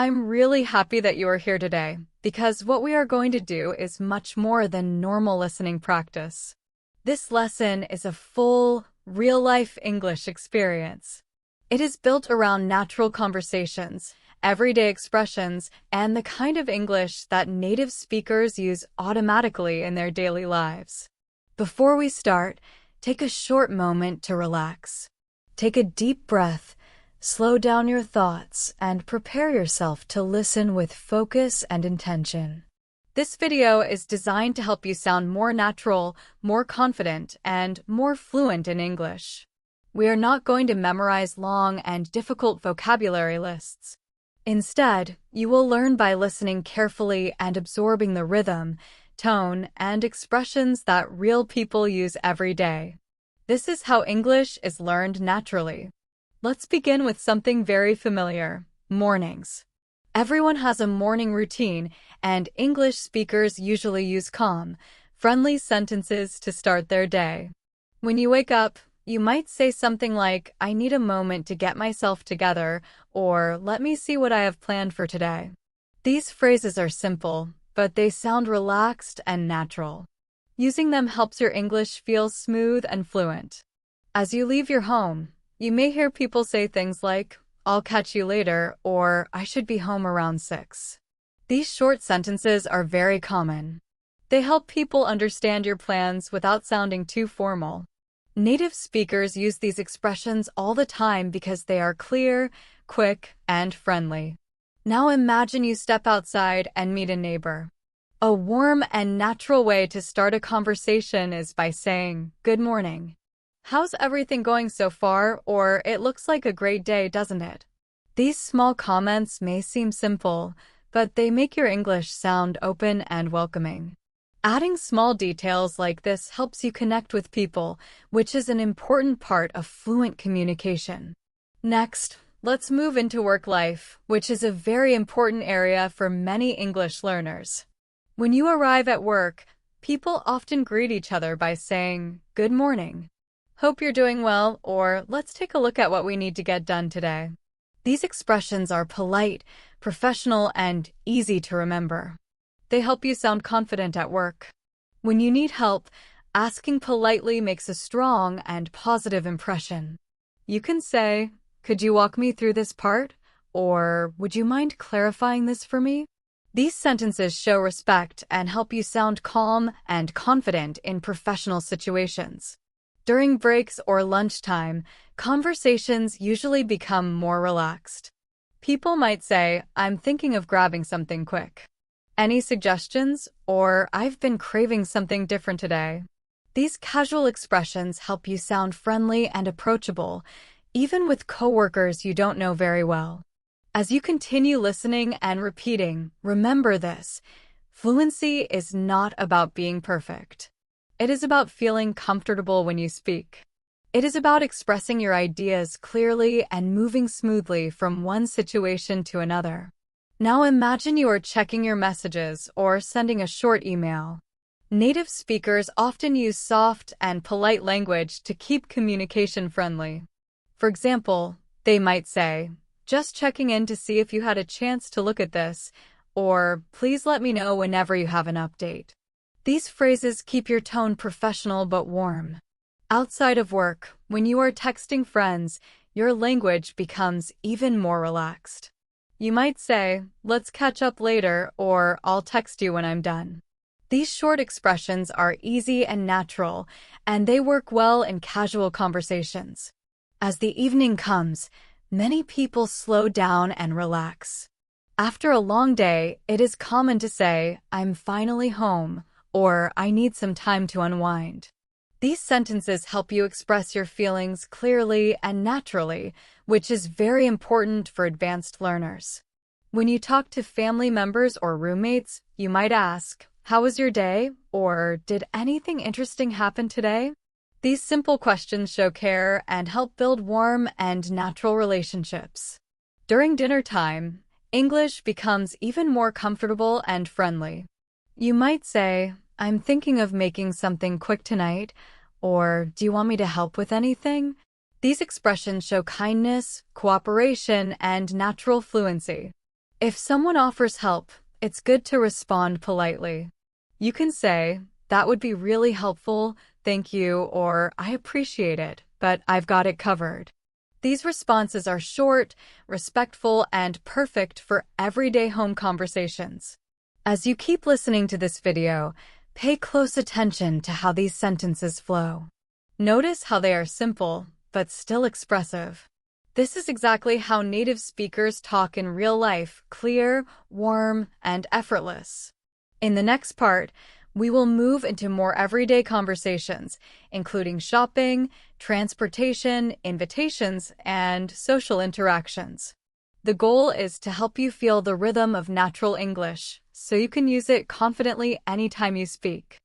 I'm really happy that you are here today, because what we are going to do is much more than normal listening practice. This lesson is a full, real-life English experience. It is built around natural conversations, everyday expressions, and the kind of English that native speakers use automatically in their daily lives. Before we start, take a short moment to relax. Take a deep breath, slow down your thoughts, and prepare yourself to listen with focus and intention. This video is designed to help you sound more natural, more confident, and more fluent in English. We are not going to memorize long and difficult vocabulary lists. Instead, you will learn by listening carefully and absorbing the rhythm, tone, and expressions that real people use every day. This is how English is learned naturally. Let's begin with something very familiar: mornings. Everyone has a morning routine, and English speakers usually use calm, friendly sentences to start their day. When you wake up, you might say something like, "I need a moment to get myself together," or "Let me see what I have planned for today." These phrases are simple, but they sound relaxed and natural. Using them helps your English feel smooth and fluent. As you leave your home, you may hear people say things like, "I'll catch you later," or "I should be home around 6." These short sentences are very common. They help people understand your plans without sounding too formal. Native speakers use these expressions all the time because they are clear, quick, and friendly. Now imagine you step outside and meet a neighbor. A warm and natural way to start a conversation is by saying, "Good morning. How's everything going so far?" Or "It looks like a great day, doesn't it?" These small comments may seem simple, but they make your English sound open and welcoming. Adding small details like this helps you connect with people, which is an important part of fluent communication. Next, let's move into work life, which is a very important area for many English learners. When you arrive at work, people often greet each other by saying, "Good morning. Hope you're doing well," or "Let's take a look at what we need to get done today." These expressions are polite, professional, and easy to remember. They help you sound confident at work. When you need help, asking politely makes a strong and positive impression. You can say, "Could you walk me through this part?" Or "Would you mind clarifying this for me?" These sentences show respect and help you sound calm and confident in professional situations. During breaks or lunchtime, conversations usually become more relaxed. People might say, "I'm thinking of grabbing something quick. Any suggestions?" Or "I've been craving something different today." These casual expressions help you sound friendly and approachable, even with coworkers you don't know very well. As you continue listening and repeating, remember this: fluency is not about being perfect. It is about feeling comfortable when you speak. It is about expressing your ideas clearly and moving smoothly from one situation to another. Now imagine you are checking your messages or sending a short email. Native speakers often use soft and polite language to keep communication friendly. For example, they might say, "Just checking in to see if you had a chance to look at this," or "Please let me know whenever you have an update." These phrases keep your tone professional but warm. Outside of work, when you are texting friends, your language becomes even more relaxed. You might say, "Let's catch up later," or "I'll text you when I'm done." These short expressions are easy and natural, and they work well in casual conversations. As the evening comes, many people slow down and relax. After a long day, it is common to say, "I'm finally home," or "I need some time to unwind." These sentences help you express your feelings clearly and naturally, which is very important for advanced learners. When you talk to family members or roommates, you might ask, "How was your day?" or "Did anything interesting happen today?" These simple questions show care and help build warm and natural relationships. During dinner time, English becomes even more comfortable and friendly. You might say, "I'm thinking of making something quick tonight," or "Do you want me to help with anything?" These expressions show kindness, cooperation, and natural fluency. If someone offers help, it's good to respond politely. You can say, "That would be really helpful, thank you," or "I appreciate it, but I've got it covered." These responses are short, respectful, and perfect for everyday home conversations. As you keep listening to this video, pay close attention to how these sentences flow. Notice how they are simple, but still expressive. This is exactly how native speakers talk in real life: clear, warm, and effortless. In the next part, we will move into more everyday conversations, including shopping, transportation, invitations, and social interactions. The goal is to help you feel the rhythm of natural English, so you can use it confidently anytime you speak.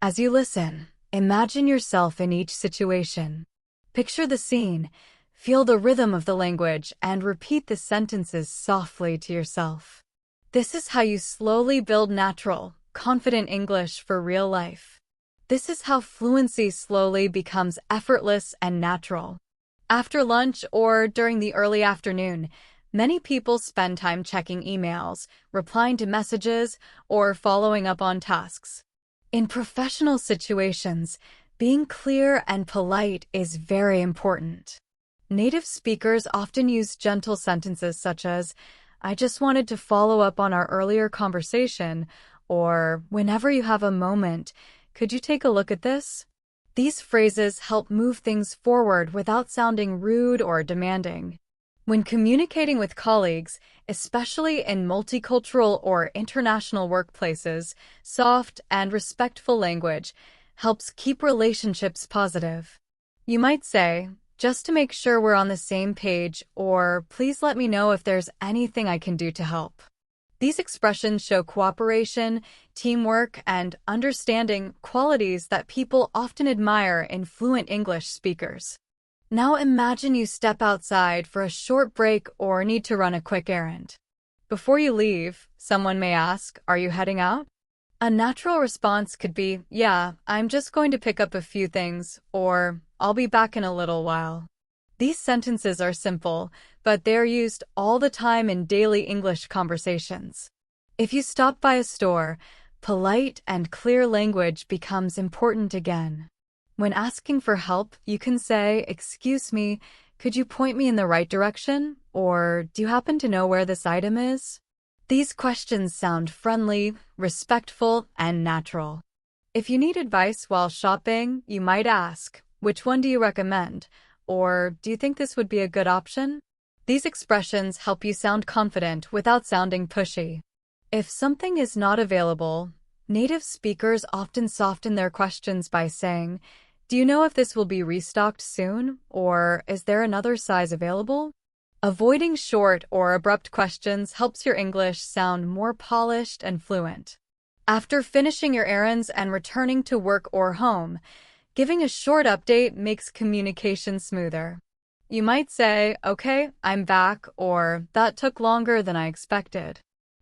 As you listen, imagine yourself in each situation. Picture the scene, feel the rhythm of the language, and repeat the sentences softly to yourself. This is how you slowly build natural, confident English for real life. This is how fluency slowly becomes effortless and natural. After lunch or during the early afternoon, many people spend time checking emails, replying to messages, or following up on tasks. In professional situations, being clear and polite is very important. Native speakers often use gentle sentences such as, "I just wanted to follow up on our earlier conversation," or "Whenever you have a moment, could you take a look at this?" These phrases help move things forward without sounding rude or demanding. When communicating with colleagues, especially in multicultural or international workplaces, soft and respectful language helps keep relationships positive. You might say, "Just to make sure we're on the same page," or "Please let me know if there's anything I can do to help." These expressions show cooperation, teamwork, and understanding, qualities that people often admire in fluent English speakers. Now imagine you step outside for a short break or need to run a quick errand. Before you leave, someone may ask, "Are you heading out?" A natural response could be, "Yeah, I'm just going to pick up a few things," or "I'll be back in a little while." These sentences are simple, but they're used all the time in daily English conversations. If you stop by a store, polite and clear language becomes important again. When asking for help, you can say, "Excuse me, could you point me in the right direction?" Or "Do you happen to know where this item is?" These questions sound friendly, respectful, and natural. If you need advice while shopping, you might ask, "Which one do you recommend?" Or "Do you think this would be a good option?" These expressions help you sound confident without sounding pushy. If something is not available, native speakers often soften their questions by saying, "Do you know if this will be restocked soon?" Or "Is there another size available?" Avoiding short or abrupt questions helps your English sound more polished and fluent. After finishing your errands and returning to work or home, giving a short update makes communication smoother. You might say, "Okay, I'm back," or "That took longer than I expected."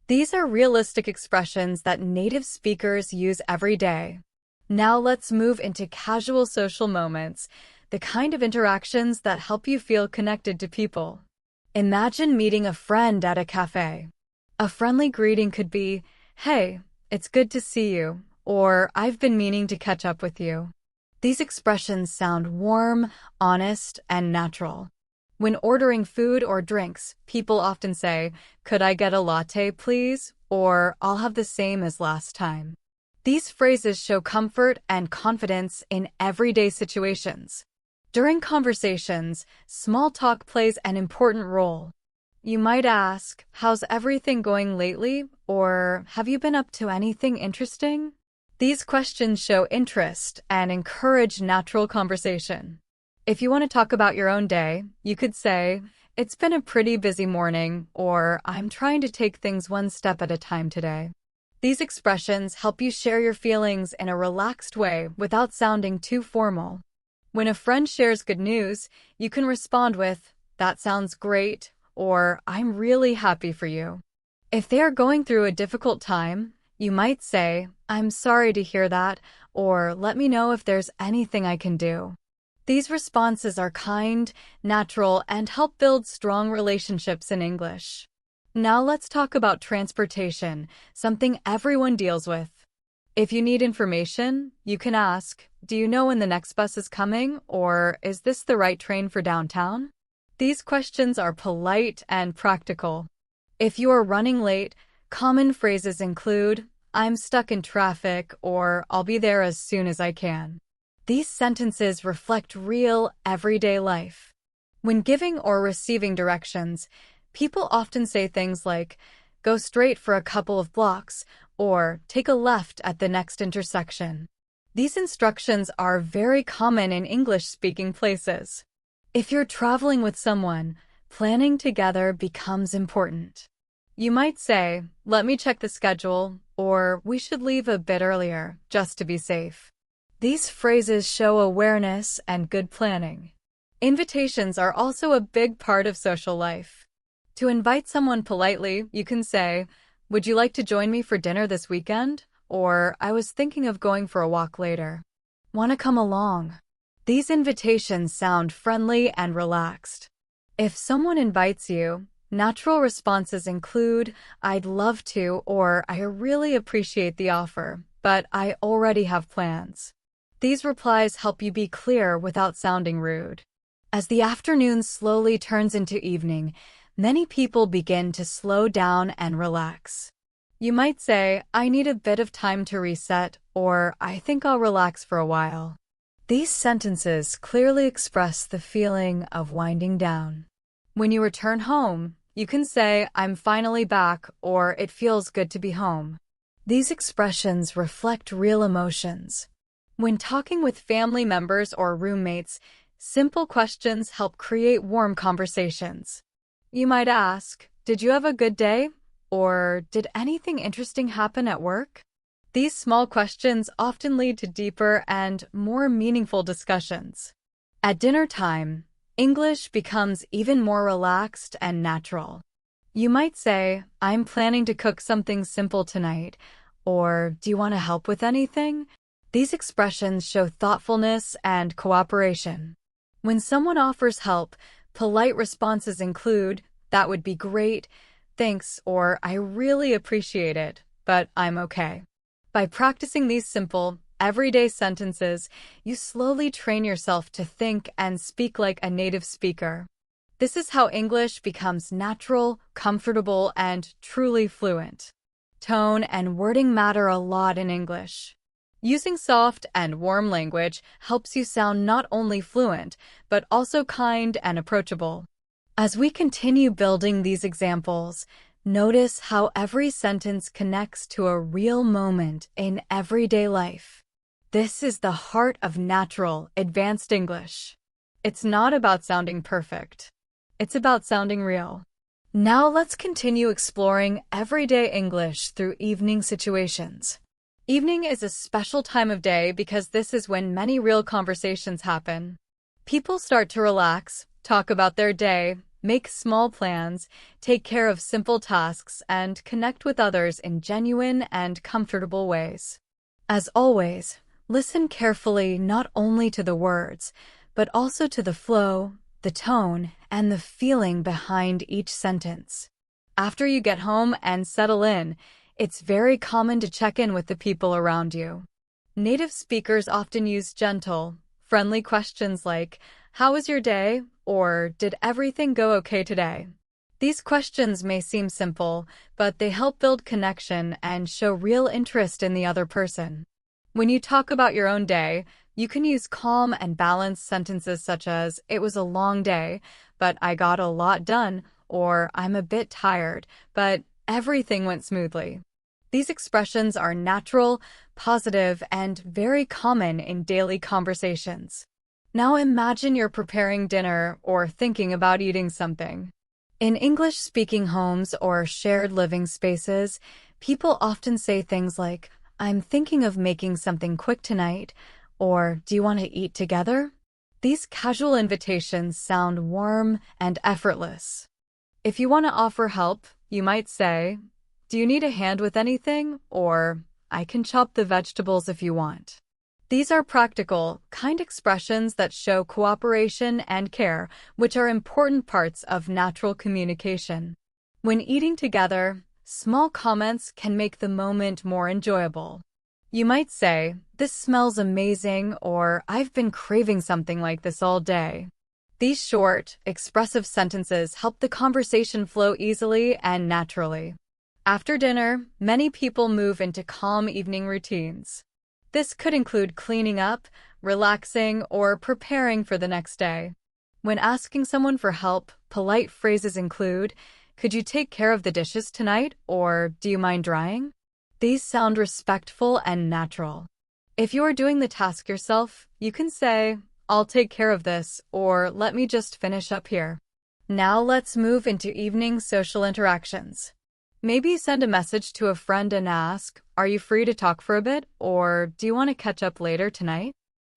These are realistic expressions that native speakers use every day. Now let's move into casual social moments, the kind of interactions that help you feel connected to people. Imagine meeting a friend at a cafe. A friendly greeting could be, "Hey, it's good to see you," or "I've been meaning to catch up with you." These expressions sound warm, honest, and natural. When ordering food or drinks, people often say, "Could I get a latte, please?" Or "I'll have the same as last time." These phrases show comfort and confidence in everyday situations. During conversations, small talk plays an important role. You might ask, "How's everything going lately?" Or "Have you been up to anything interesting?" These questions show interest and encourage natural conversation. If you want to talk about your own day, you could say, "It's been a pretty busy morning," or "I'm trying to take things one step at a time today." These expressions help you share your feelings in a relaxed way without sounding too formal. When a friend shares good news, you can respond with, "That sounds great," or "I'm really happy for you." If they are going through a difficult time, you might say, "I'm sorry to hear that," or "Let me know if there's anything I can do." These responses are kind, natural, and help build strong relationships in English. Now let's talk about transportation, something everyone deals with. If you need information, you can ask, "Do you know when the next bus is coming?" or "Is this the right train for downtown?" These questions are polite and practical. If you are running late, common phrases include, "I'm stuck in traffic," or "I'll be there as soon as I can." These sentences reflect real, everyday life. When giving or receiving directions, people often say things like, "Go straight for a couple of blocks," or "Take a left at the next intersection." These instructions are very common in English-speaking places. If you're traveling with someone, planning together becomes important. You might say, "Let me check the schedule," or "We should leave a bit earlier, just to be safe." These phrases show awareness and good planning. Invitations are also a big part of social life. To invite someone politely, you can say, "Would you like to join me for dinner this weekend?" Or "I was thinking of going for a walk later. Want to come along?" These invitations sound friendly and relaxed. If someone invites you, natural responses include, "I'd love to," or "I really appreciate the offer, but I already have plans." These replies help you be clear without sounding rude. As the afternoon slowly turns into evening, many people begin to slow down and relax. You might say, "I need a bit of time to reset," or "I think I'll relax for a while." These sentences clearly express the feeling of winding down. When you return home, you can say, "I'm finally back," or "It feels good to be home." These expressions reflect real emotions. When talking with family members or roommates, simple questions help create warm conversations. You might ask, "Did you have a good day?" or "Did anything interesting happen at work?" These small questions often lead to deeper and more meaningful discussions. At dinner time, English becomes even more relaxed and natural. You might say, "I'm planning to cook something simple tonight," or "Do you want to help with anything?" These expressions show thoughtfulness and cooperation. When someone offers help, polite responses include, "That would be great," "Thanks," or "I really appreciate it, but I'm okay." By practicing these simple, everyday sentences, you slowly train yourself to think and speak like a native speaker. This is how English becomes natural, comfortable, and truly fluent. Tone and wording matter a lot in English. Using soft and warm language helps you sound not only fluent, but also kind and approachable. As we continue building these examples, notice how every sentence connects to a real moment in everyday life. This is the heart of natural, advanced English. It's not about sounding perfect. It's about sounding real. Now let's continue exploring everyday English through evening situations. Evening is a special time of day because this is when many real conversations happen. People start to relax, talk about their day, make small plans, take care of simple tasks, and connect with others in genuine and comfortable ways. As always, listen carefully not only to the words, but also to the flow, the tone, and the feeling behind each sentence. After you get home and settle in, it's very common to check in with the people around you. Native speakers often use gentle, friendly questions like, "How was your day?" or "Did everything go okay today?" These questions may seem simple, but they help build connection and show real interest in the other person. When you talk about your own day, you can use calm and balanced sentences such as, "It was a long day, but I got a lot done," or "I'm a bit tired, but everything went smoothly." These expressions are natural, positive, and very common in daily conversations. Now imagine you're preparing dinner or thinking about eating something. In English-speaking homes or shared living spaces, people often say things like, "I'm thinking of making something quick tonight," or "Do you want to eat together?" These casual invitations sound warm and effortless. If you want to offer help, you might say, "Do you need a hand with anything?" or "I can chop the vegetables if you want." These are practical, kind expressions that show cooperation and care, which are important parts of natural communication. When eating together, small comments can make the moment more enjoyable. You might say, "This smells amazing," or "I've been craving something like this all day." These short, expressive sentences help the conversation flow easily and naturally. After dinner, many people move into calm evening routines. This could include cleaning up, relaxing, or preparing for the next day. When asking someone for help, polite phrases include, "Could you take care of the dishes tonight?" or "Do you mind drying?" These sound respectful and natural. If you are doing the task yourself, you can say, "I'll take care of this," or "Let me just finish up here." Now let's move into evening social interactions. Maybe send a message to a friend and ask, "Are you free to talk for a bit?" or "Do you want to catch up later tonight?"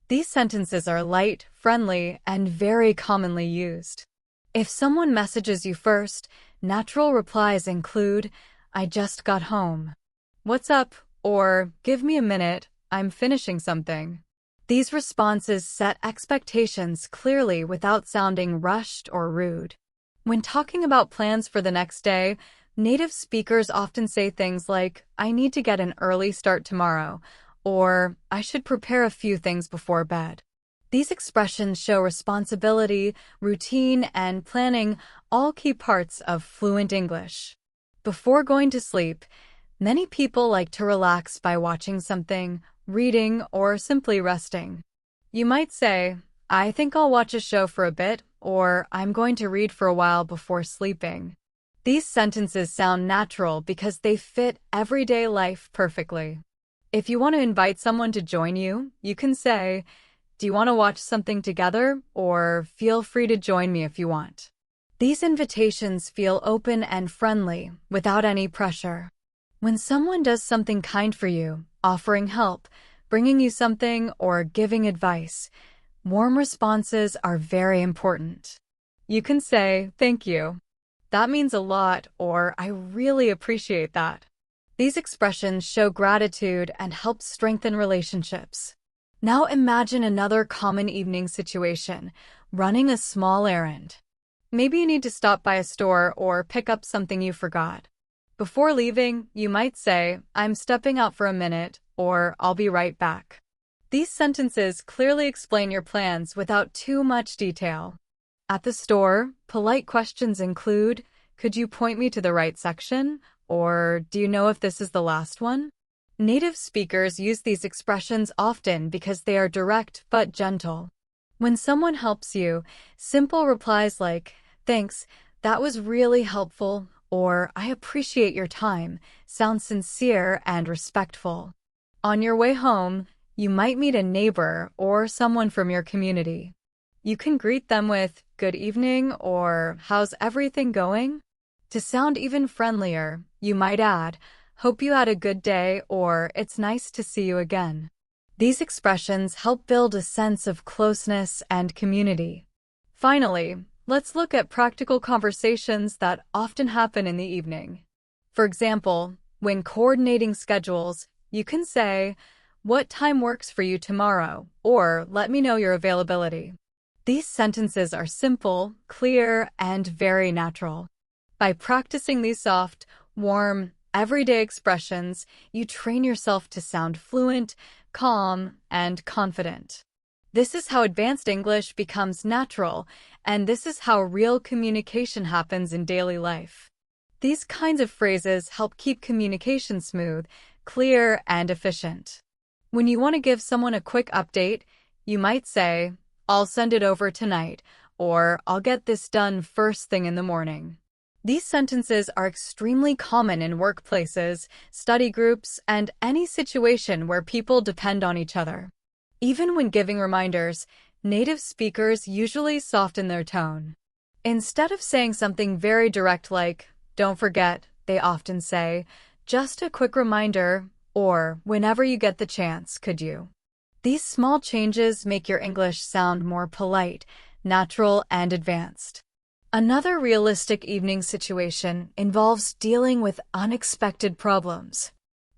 These sentences are light, friendly, and very commonly used. If someone messages you first, natural replies include, "I just got home," "What's up?" or "Give me a minute, I'm finishing something." These responses set expectations clearly without sounding rushed or rude. When talking about plans for the next day, native speakers often say things like, "I need to get an early start tomorrow," or "I should prepare a few things before bed." These expressions show responsibility, routine, and planning, all key parts of fluent English. Before going to sleep, many people like to relax by watching something, reading, or simply resting. You might say, "I think I'll watch a show for a bit," or "I'm going to read for a while before sleeping." These sentences sound natural because they fit everyday life perfectly. If you want to invite someone to join you, you can say, "Do you want to watch something together?" or "Feel free to join me if you want." These invitations feel open and friendly, without any pressure. When someone does something kind for you, offering help, bringing you something, or giving advice, warm responses are very important. You can say, "Thank you. That means a lot," or "I really appreciate that." These expressions show gratitude and help strengthen relationships. Now imagine another common evening situation, running a small errand. Maybe you need to stop by a store or pick up something you forgot. Before leaving, you might say, "I'm stepping out for a minute," or "I'll be right back." These sentences clearly explain your plans without too much detail. At the store, polite questions include, "Could you point me to the right section?" or "Do you know if this is the last one?" Native speakers use these expressions often because they are direct but gentle. When someone helps you, simple replies like, "Thanks, that was really helpful," or "I appreciate your time," sound sincere and respectful. On your way home, you might meet a neighbor or someone from your community. You can greet them with, "Good evening," or "How's everything going?" To sound even friendlier, you might add, "Hope you had a good day," or "It's nice to see you again." These expressions help build a sense of closeness and community. Finally, let's look at practical conversations that often happen in the evening. For example, when coordinating schedules, you can say, "What time works for you tomorrow?" or "Let me know your availability." These sentences are simple, clear, and very natural. By practicing these soft, warm, everyday expressions, you train yourself to sound fluent, calm, and confident. This is how advanced English becomes natural, and this is how real communication happens in daily life. These kinds of phrases help keep communication smooth, clear, and efficient. When you want to give someone a quick update, you might say, "I'll send it over tonight," or "I'll get this done first thing in the morning." These sentences are extremely common in workplaces, study groups, and any situation where people depend on each other. Even when giving reminders, native speakers usually soften their tone. Instead of saying something very direct like, "Don't forget," they often say, "Just a quick reminder," or "Whenever you get the chance, could you?" These small changes make your English sound more polite, natural, and advanced. Another realistic evening situation involves dealing with unexpected problems.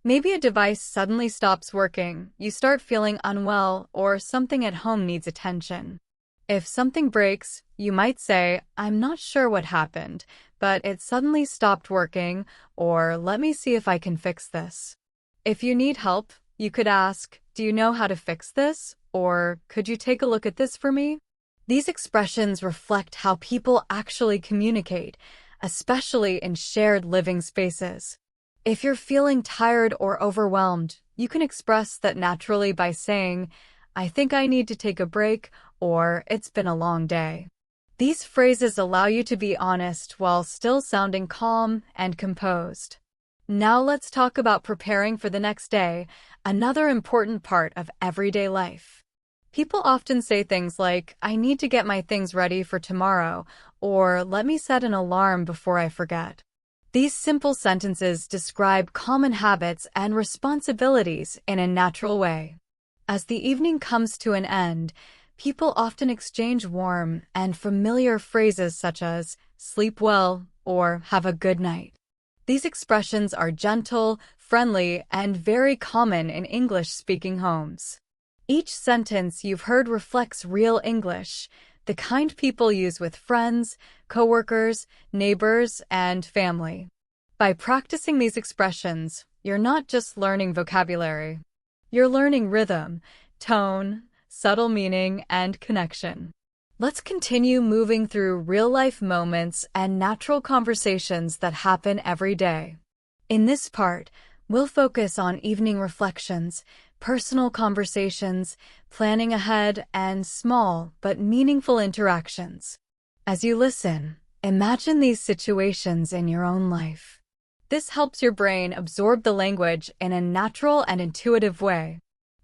Maybe a device suddenly stops working, you start feeling unwell, or something at home needs attention. If something breaks, you might say, I'm not sure what happened, but it suddenly stopped working, or let me see if I can fix this. If you need help, you could ask, do you know how to fix this? Or could you take a look at this for me? These expressions reflect how people actually communicate, especially in shared living spaces. If you're feeling tired or overwhelmed, you can express that naturally by saying, I think I need to take a break, or it's been a long day. These phrases allow you to be honest while still sounding calm and composed. Now let's talk about preparing for the next day, another important part of everyday life. People often say things like, I need to get my things ready for tomorrow, or let me set an alarm before I forget. These simple sentences describe common habits and responsibilities in a natural way. As the evening comes to an end, people often exchange warm and familiar phrases such as, sleep well, or have a good night. These expressions are gentle, friendly, and very common in English-speaking homes. Each sentence you've heard reflects real English, the kind people use with friends, coworkers, neighbors, and family. By practicing these expressions, you're not just learning vocabulary. You're learning rhythm, tone, subtle meaning, and connection. Let's continue moving through real-life moments and natural conversations that happen every day. In this part, we'll focus on evening reflections, personal conversations, planning ahead, and small but meaningful interactions. As you listen, imagine these situations in your own life. This helps your brain absorb the language in a natural and intuitive way.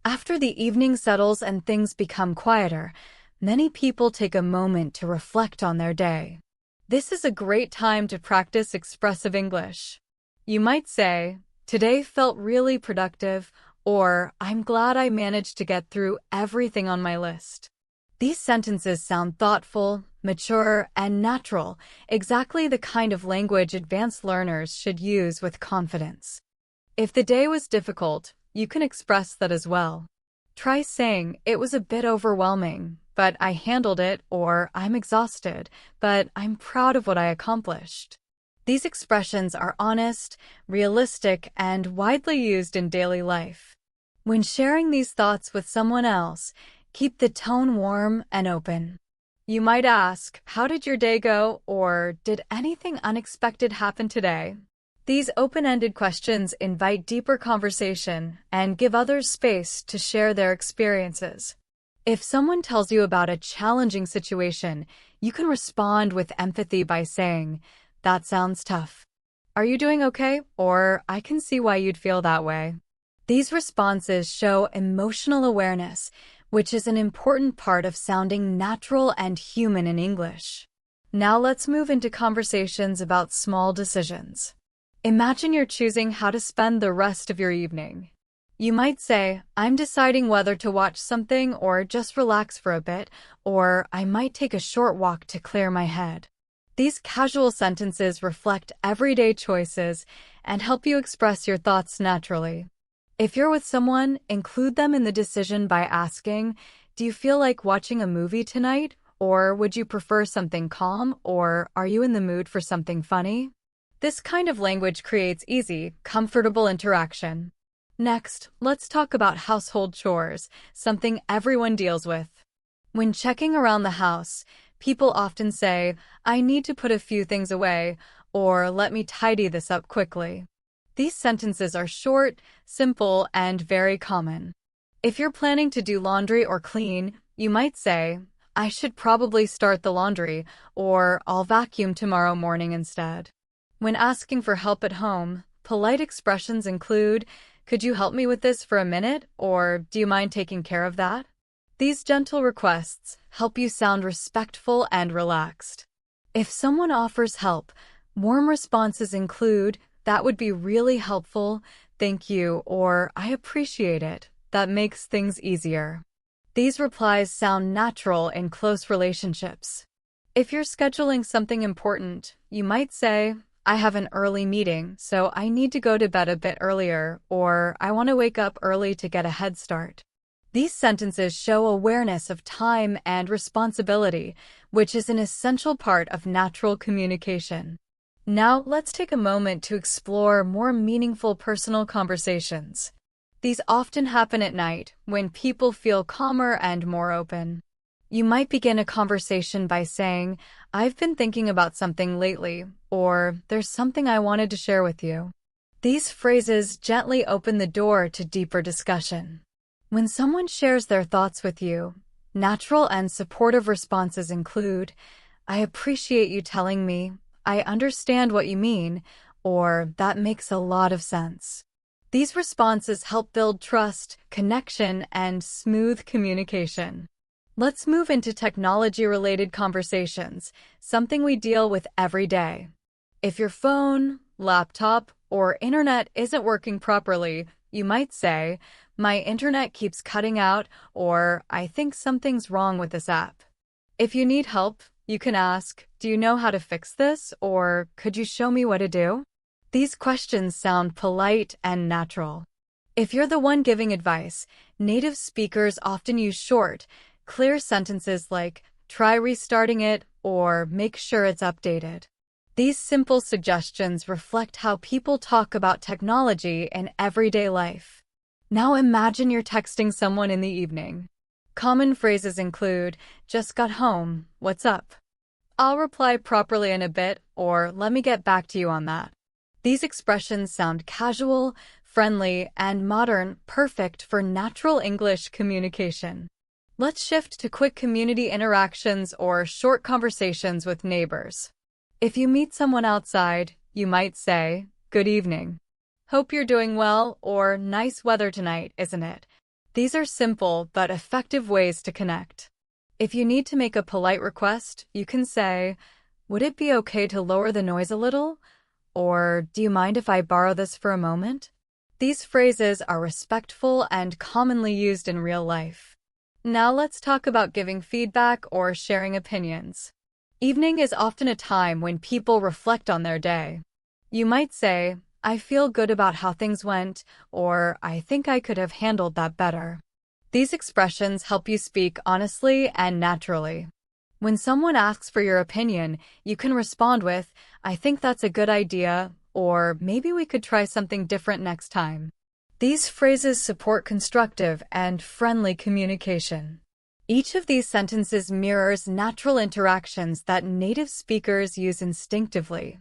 After the evening settles and things become quieter, many people take a moment to reflect on their day. This is a great time to practice expressive English. You might say, today felt really productive, or I'm glad I managed to get through everything on my list. These sentences sound thoughtful, mature, and natural, exactly the kind of language advanced learners should use with confidence. If the day was difficult, you can express that as well. Try saying, it was a bit overwhelming, but I handled it, or I'm exhausted, but I'm proud of what I accomplished. These expressions are honest, realistic, and widely used in daily life. When sharing these thoughts with someone else, keep the tone warm and open. You might ask, how did your day go, or did anything unexpected happen today? These open-ended questions invite deeper conversation and give others space to share their experiences. If someone tells you about a challenging situation, you can respond with empathy by saying, that sounds tough. Are you doing okay? Or I can see why you'd feel that way. These responses show emotional awareness, which is an important part of sounding natural and human in English. Now let's move into conversations about small decisions. Imagine you're choosing how to spend the rest of your evening. You might say, I'm deciding whether to watch something or just relax for a bit, or I might take a short walk to clear my head. These casual sentences reflect everyday choices and help you express your thoughts naturally. If you're with someone, include them in the decision by asking, do you feel like watching a movie tonight? Or would you prefer something calm? Or are you in the mood for something funny? This kind of language creates easy, comfortable interaction. Next, let's talk about household chores, something everyone deals with. When checking around the house, people often say, I need to put a few things away, or let me tidy this up quickly. These sentences are short, simple, and very common. If you're planning to do laundry or clean, you might say, I should probably start the laundry, or I'll vacuum tomorrow morning instead. When asking for help at home, polite expressions include, could you help me with this for a minute, or do you mind taking care of that? These gentle requests help you sound respectful and relaxed. If someone offers help, warm responses include, that would be really helpful, thank you, or I appreciate it. That makes things easier. These replies sound natural in close relationships. If you're scheduling something important, you might say, I have an early meeting, so I need to go to bed a bit earlier, or I want to wake up early to get a head start. These sentences show awareness of time and responsibility, which is an essential part of natural communication. Now, let's take a moment to explore more meaningful personal conversations. These often happen at night, when people feel calmer and more open. You might begin a conversation by saying, "I've been thinking about something lately," or "There's something I wanted to share with you." These phrases gently open the door to deeper discussion. When someone shares their thoughts with you, natural and supportive responses include, "I appreciate you telling me," "I understand what you mean," or "That makes a lot of sense." These responses help build trust, connection, and smooth communication. Let's move into technology-related conversations, something we deal with every day. If your phone, laptop, or internet isn't working properly, you might say, "My internet keeps cutting out," or "I think something's wrong with this app." If you need help, you can ask, "Do you know how to fix this?" or "Could you show me what to do?" These questions sound polite and natural. If you're the one giving advice, native speakers often use short, clear sentences like, "Try restarting it," or "Make sure it's updated." These simple suggestions reflect how people talk about technology in everyday life. Now imagine you're texting someone in the evening. Common phrases include, "Just got home, what's up?" "I'll reply properly in a bit," or "Let me get back to you on that." These expressions sound casual, friendly, and modern, perfect for natural English communication. Let's shift to quick community interactions or short conversations with neighbors. If you meet someone outside, you might say, "Good evening. Hope you're doing well," or "Nice weather tonight, isn't it?" These are simple but effective ways to connect. If you need to make a polite request, you can say, "Would it be okay to lower the noise a little?" Or "Do you mind if I borrow this for a moment?" These phrases are respectful and commonly used in real life. Now let's talk about giving feedback or sharing opinions. Evening is often a time when people reflect on their day. You might say, "I feel good about how things went," or "I think I could have handled that better." These expressions help you speak honestly and naturally. When someone asks for your opinion, you can respond with, "I think that's a good idea," or "Maybe we could try something different next time." These phrases support constructive and friendly communication. Each of these sentences mirrors natural interactions that native speakers use instinctively.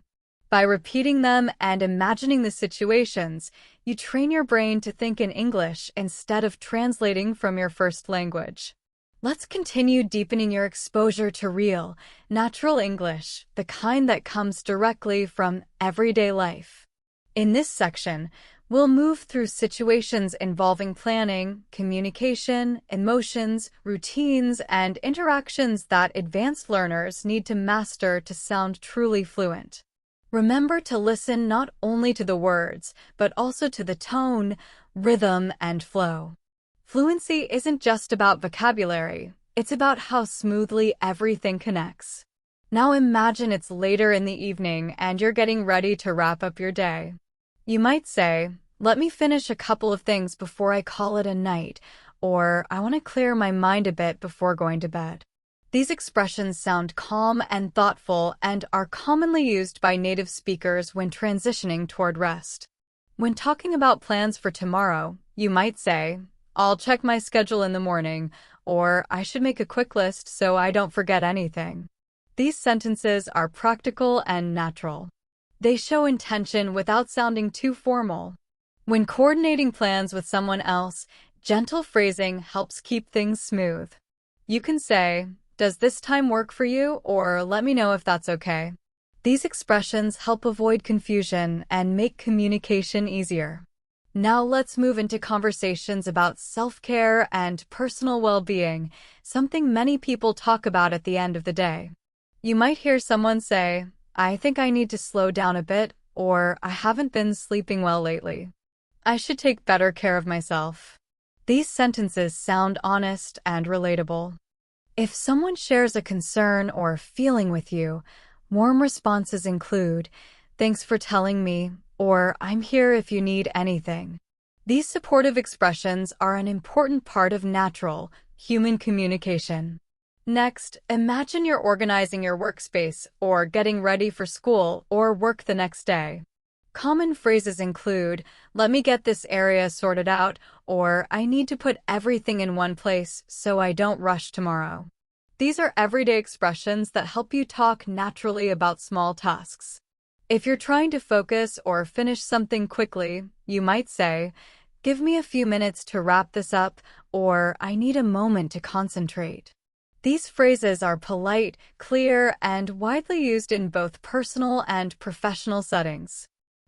By repeating them and imagining the situations, you train your brain to think in English instead of translating from your first language. Let's continue deepening your exposure to real, natural English, the kind that comes directly from everyday life. In this section, we'll move through situations involving planning, communication, emotions, routines, and interactions that advanced learners need to master to sound truly fluent. Remember to listen not only to the words, but also to the tone, rhythm, and flow. Fluency isn't just about vocabulary, it's about how smoothly everything connects. Now imagine it's later in the evening and you're getting ready to wrap up your day. You might say, "Let me finish a couple of things before I call it a night," or "I want to clear my mind a bit before going to bed." These expressions sound calm and thoughtful and are commonly used by native speakers when transitioning toward rest. When talking about plans for tomorrow, you might say, "I'll check my schedule in the morning," or "I should make a quick list so I don't forget anything." These sentences are practical and natural. They show intention without sounding too formal. When coordinating plans with someone else, gentle phrasing helps keep things smooth. You can say, "Does this time work for you?" or "Let me know if that's okay." These expressions help avoid confusion and make communication easier. Now let's move into conversations about self-care and personal well-being, something many people talk about at the end of the day. You might hear someone say, "I think I need to slow down a bit," or "I haven't been sleeping well lately. I should take better care of myself." These sentences sound honest and relatable. If someone shares a concern or feeling with you, warm responses include, "Thanks for telling me," or "I'm here if you need anything." These supportive expressions are an important part of natural, human communication. Next, imagine you're organizing your workspace or getting ready for school or work the next day. Common phrases include, "Let me get this area sorted out," or "I need to put everything in one place so I don't rush tomorrow." These are everyday expressions that help you talk naturally about small tasks. If you're trying to focus or finish something quickly, you might say, "Give me a few minutes to wrap this up," or "I need a moment to concentrate." These phrases are polite, clear, and widely used in both personal and professional settings.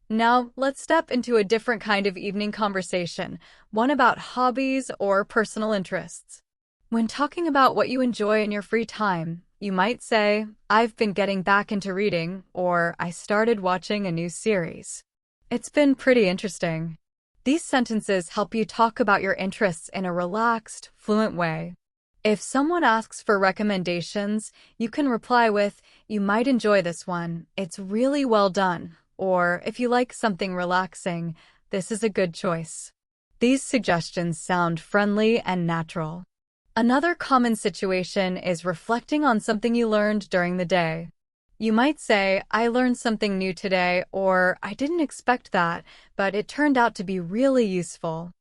Now, let's step into a different kind of evening conversation, one about hobbies or personal interests. When talking about what you enjoy in your free time, you might say, "I've been getting back into reading," or "I started watching a new series. It's been pretty interesting." These sentences help you talk about your interests in a relaxed, fluent way. If someone asks for recommendations, you can reply with, "You might enjoy this one. It's really well done." Or, "If you like something relaxing, this is a good choice." These suggestions sound friendly and natural. Another common situation is reflecting on something you learned during the day. You might say, "I learned something new today," or "I didn't expect that, but it turned out to be really useful."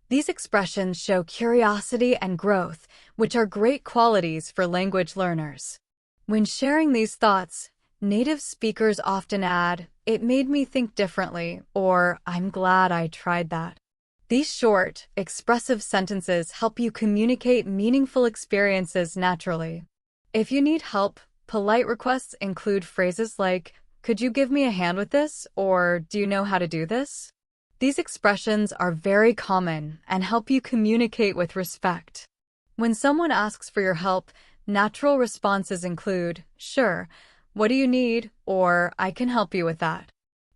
These expressions show curiosity and growth, which are great qualities for language learners. When sharing these thoughts, native speakers often add, "It made me think differently," or "I'm glad I tried that." These short, expressive sentences help you communicate meaningful experiences naturally. If you need help, polite requests include phrases like, "Could you give me a hand with this?" or "Do you know how to do this?" These expressions are very common and help you communicate with respect. When someone asks for your help, natural responses include, "Sure, what do you need?" or "I can help you with that."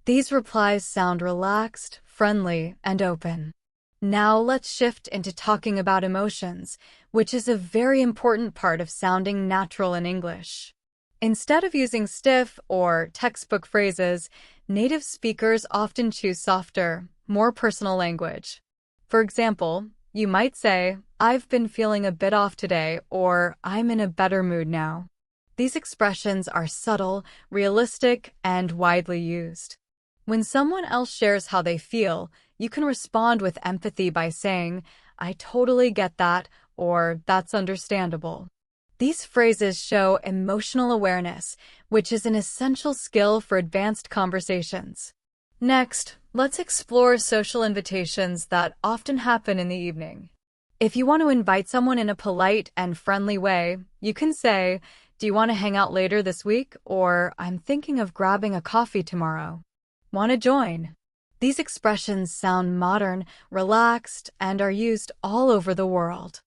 These replies sound relaxed, friendly, and open. Now let's shift into talking about emotions, which is a very important part of sounding natural in English. Instead of using stiff or textbook phrases, native speakers often choose softer, more personal language. For example, you might say, "I've been feeling a bit off today," or "I'm in a better mood now." These expressions are subtle, realistic, and widely used. When someone else shares how they feel, you can respond with empathy by saying, "I totally get that," or "That's understandable." These phrases show emotional awareness, which is an essential skill for advanced conversations. Next, let's explore social invitations that often happen in the evening. If you want to invite someone in a polite and friendly way, you can say, "Do you want to hang out later this week?" or "I'm thinking of grabbing a coffee tomorrow. Want to join?" These expressions sound modern, relaxed, and are used all over the world.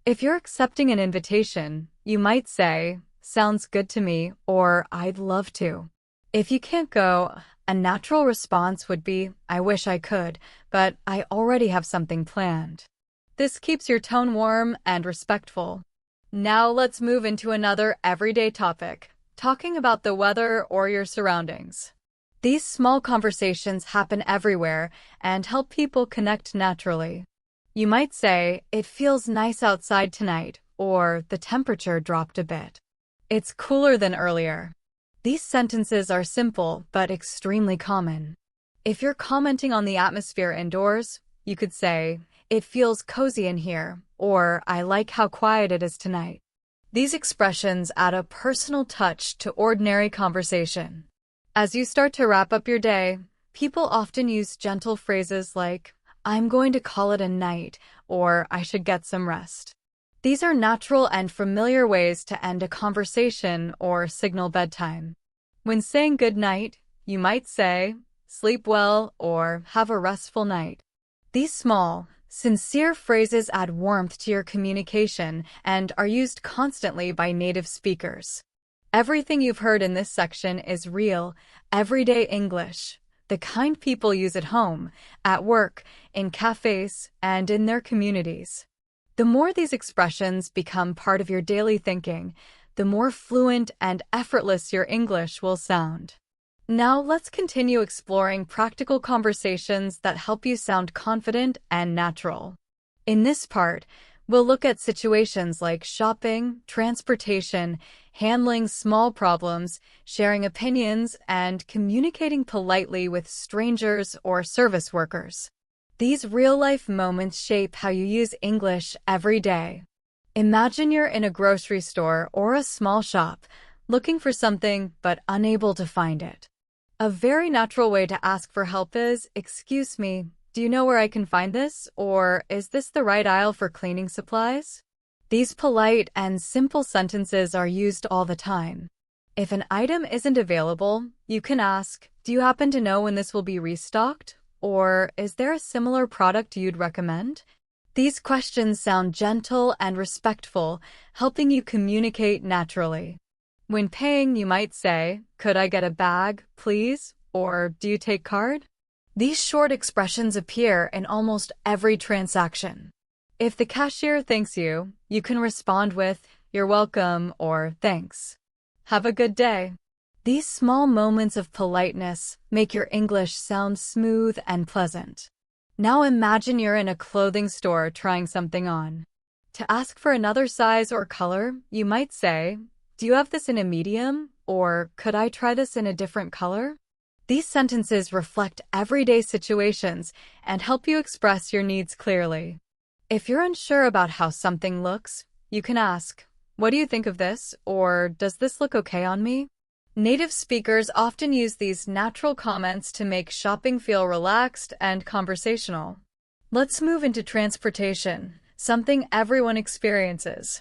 If you're accepting an invitation, you might say, "Sounds good to me," or "I'd love to." If you can't go, a natural response would be, "I wish I could, but I already have something planned." This keeps your tone warm and respectful. Now let's move into another everyday topic, talking about the weather or your surroundings. These small conversations happen everywhere and help people connect naturally. You might say, "It feels nice outside tonight," or "The temperature dropped a bit. It's cooler than earlier." These sentences are simple but extremely common. If you're commenting on the atmosphere indoors, you could say, "It feels cozy in here," or "I like how quiet it is tonight." These expressions add a personal touch to ordinary conversation. As you start to wrap up your day, people often use gentle phrases like, "I'm going to call it a night," or "I should get some rest." These are natural and familiar ways to end a conversation or signal bedtime. When saying good night, you might say, "Sleep well," or "Have a restful night." These small, sincere phrases add warmth to your communication and are used constantly by native speakers. Everything you've heard in this section is real, everyday English, the kind people use at home, at work, in cafes, and in their communities. The more these expressions become part of your daily thinking, the more fluent and effortless your English will sound. Now let's continue exploring practical conversations that help you sound confident and natural. In this part, we'll look at situations like shopping, transportation, handling small problems, sharing opinions, and communicating politely with strangers or service workers. These real-life moments shape how you use English every day. Imagine you're in a grocery store or a small shop, looking for something but unable to find it. A very natural way to ask for help is, "Excuse me, do you know where I can find this?" Or, "Is this the right aisle for cleaning supplies?" These polite and simple sentences are used all the time. If an item isn't available, you can ask, "Do you happen to know when this will be restocked?" Or, "Is there a similar product you'd recommend?" These questions sound gentle and respectful, helping you communicate naturally. When paying, you might say, "Could I get a bag, please?" Or, "Do you take card?" These short expressions appear in almost every transaction. If the cashier thanks you, you can respond with, "You're welcome," or "Thanks. Have a good day." These small moments of politeness make your English sound smooth and pleasant. Now imagine you're in a clothing store trying something on. To ask for another size or color, you might say, "Do you have this in a medium?" Or, "Could I try this in a different color?" These sentences reflect everyday situations and help you express your needs clearly. If you're unsure about how something looks, you can ask, "What do you think of this?" Or, "Does this look okay on me?" Native speakers often use these natural comments to make shopping feel relaxed and conversational. Let's move into transportation, something everyone experiences.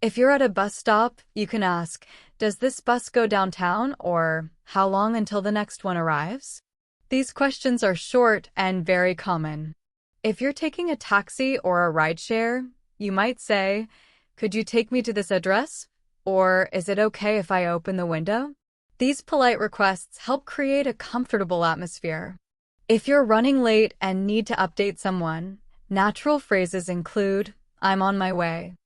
If you're at a bus stop, you can ask, "Does this bus go downtown?" Or, "How long until the next one arrives?" These questions are short and very common. If you're taking a taxi or a rideshare, you might say, "Could you take me to this address?" Or, "Is it okay if I open the window?" These polite requests help create a comfortable atmosphere. If you're running late and need to update someone, natural phrases include, "I'm on my way,"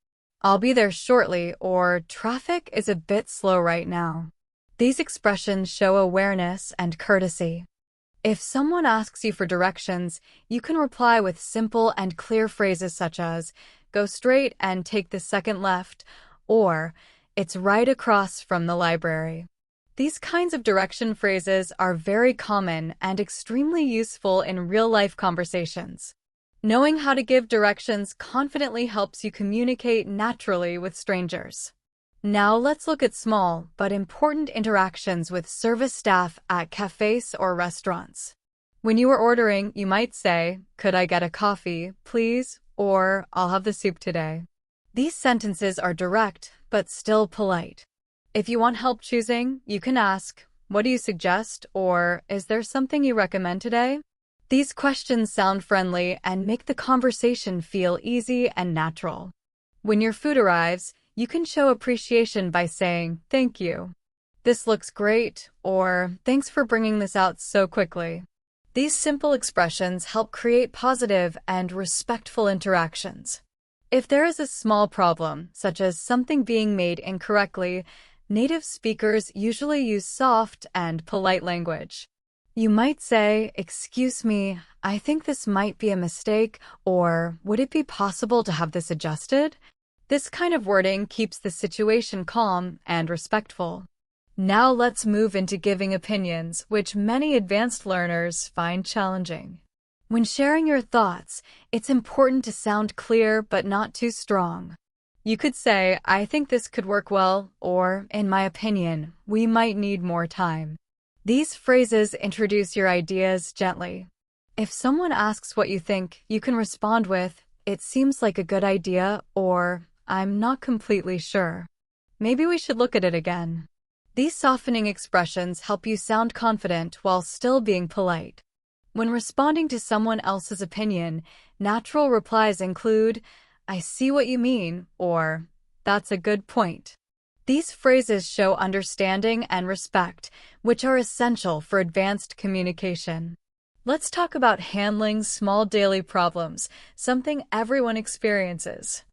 "I'll be there shortly," or "Traffic is a bit slow right now." These expressions show awareness and courtesy. If someone asks you for directions, you can reply with simple and clear phrases such as, "Go straight and take the second left," or, "It's right across from the library." These kinds of direction phrases are very common and extremely useful in real-life conversations. Knowing how to give directions confidently helps you communicate naturally with strangers. Now let's look at small but important interactions with service staff at cafes or restaurants. When you are ordering, you might say, "Could I get a coffee, please?" Or, "I'll have the soup today." These sentences are direct but still polite. If you want help choosing, you can ask, "What do you suggest?" Or, "Is there something you recommend today?" These questions sound friendly and make the conversation feel easy and natural. When your food arrives, you can show appreciation by saying, "Thank you. This looks great," or "Thanks for bringing this out so quickly." These simple expressions help create positive and respectful interactions. If there is a small problem, such as something being made incorrectly, native speakers usually use soft and polite language. You might say, "Excuse me, I think this might be a mistake," or, "Would it be possible to have this adjusted?" This kind of wording keeps the situation calm and respectful. Now let's move into giving opinions, which many advanced learners find challenging. When sharing your thoughts, it's important to sound clear but not too strong. You could say, "I think this could work well," or, "In my opinion, we might need more time." These phrases introduce your ideas gently. If someone asks what you think, you can respond with, "It seems like a good idea," or, "I'm not completely sure. Maybe we should look at it again." These softening expressions help you sound confident while still being polite. When responding to someone else's opinion, natural replies include, "I see what you mean," or, "That's a good point." These phrases show understanding and respect, which are essential for advanced communication. Let's talk about handling small daily problems, something everyone experiences.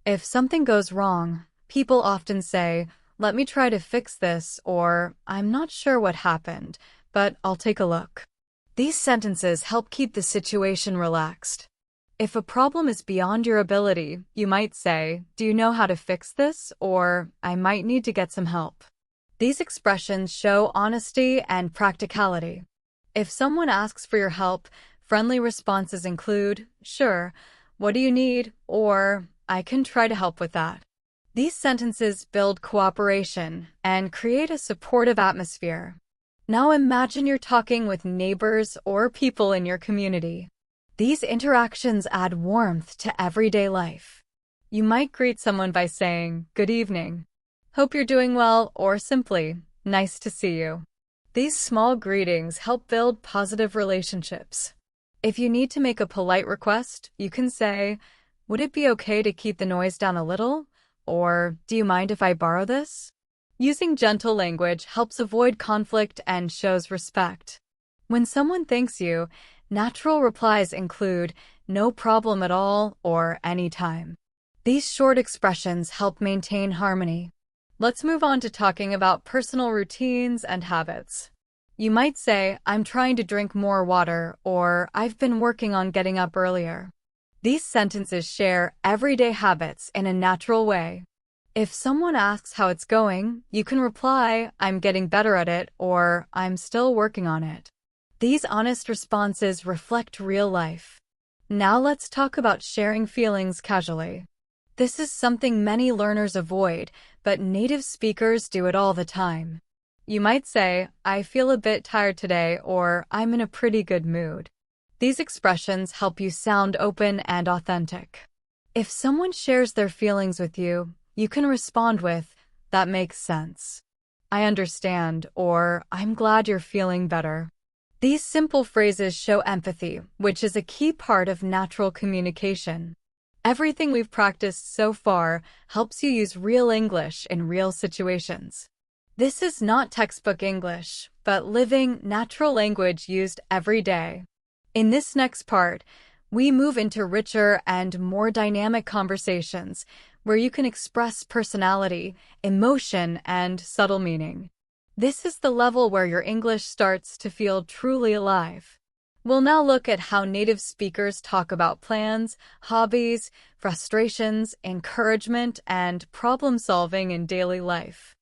If something goes wrong, people often say, "Let me try to fix this," or, "I'm not sure what happened, but I'll take a look. These sentences help keep the situation relaxed. If a problem is beyond your ability, you might say, "Do you know how to fix this?" or "I might need to get some help." These expressions show honesty and practicality. If someone asks for your help, friendly responses include, "Sure, what do you need?" or "I can try to help with that." These sentences build cooperation and create a supportive atmosphere. Now imagine you're talking with neighbors or people in your community. These interactions add warmth to everyday life. You might greet someone by saying, "Good evening. Hope you're doing well," or simply, "Nice to see you." These small greetings help build positive relationships. If you need to make a polite request, you can say, "Would it be okay to keep the noise down a little?" or "Do you mind if I borrow this?" Using gentle language helps avoid conflict and shows respect. When someone thanks you, natural replies include, "No problem at all," or "Anytime." These short expressions help maintain harmony. Let's move on to talking about personal routines and habits. You might say, "I'm trying to drink more water," or "I've been working on getting up earlier." These sentences share everyday habits in a natural way. If someone asks how it's going, you can reply, "I'm getting better at it," or "I'm still working on it." These honest responses reflect real life. Now let's talk about sharing feelings casually. This is something many learners avoid, but native speakers do it all the time. You might say, "I feel a bit tired today," or "I'm in a pretty good mood." These expressions help you sound open and authentic. If someone shares their feelings with you, you can respond with, "That makes sense. I understand," or "I'm glad you're feeling better." These simple phrases show empathy, which is a key part of natural communication. Everything we've practiced so far helps you use real English in real situations. This is not textbook English, but living, natural language used every day. In this next part, we move into richer and more dynamic conversations where you can express personality, emotion, and subtle meaning. This is the level where your English starts to feel truly alive. We'll now look at how native speakers talk about plans, hobbies, frustrations, encouragement, and problem-solving in daily life.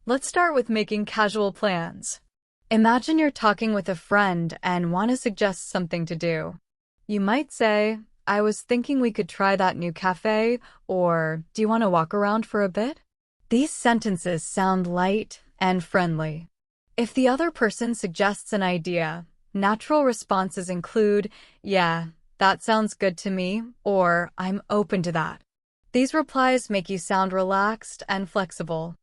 Let's start with making casual plans. Imagine you're talking with a friend and want to suggest something to do. You might say, "I was thinking we could try that new cafe," or "Do you want to walk around for a bit?" These sentences sound light and friendly. If the other person suggests an idea, natural responses include, "Yeah, that sounds good to me," or "I'm open to that." These replies make you sound relaxed and flexible.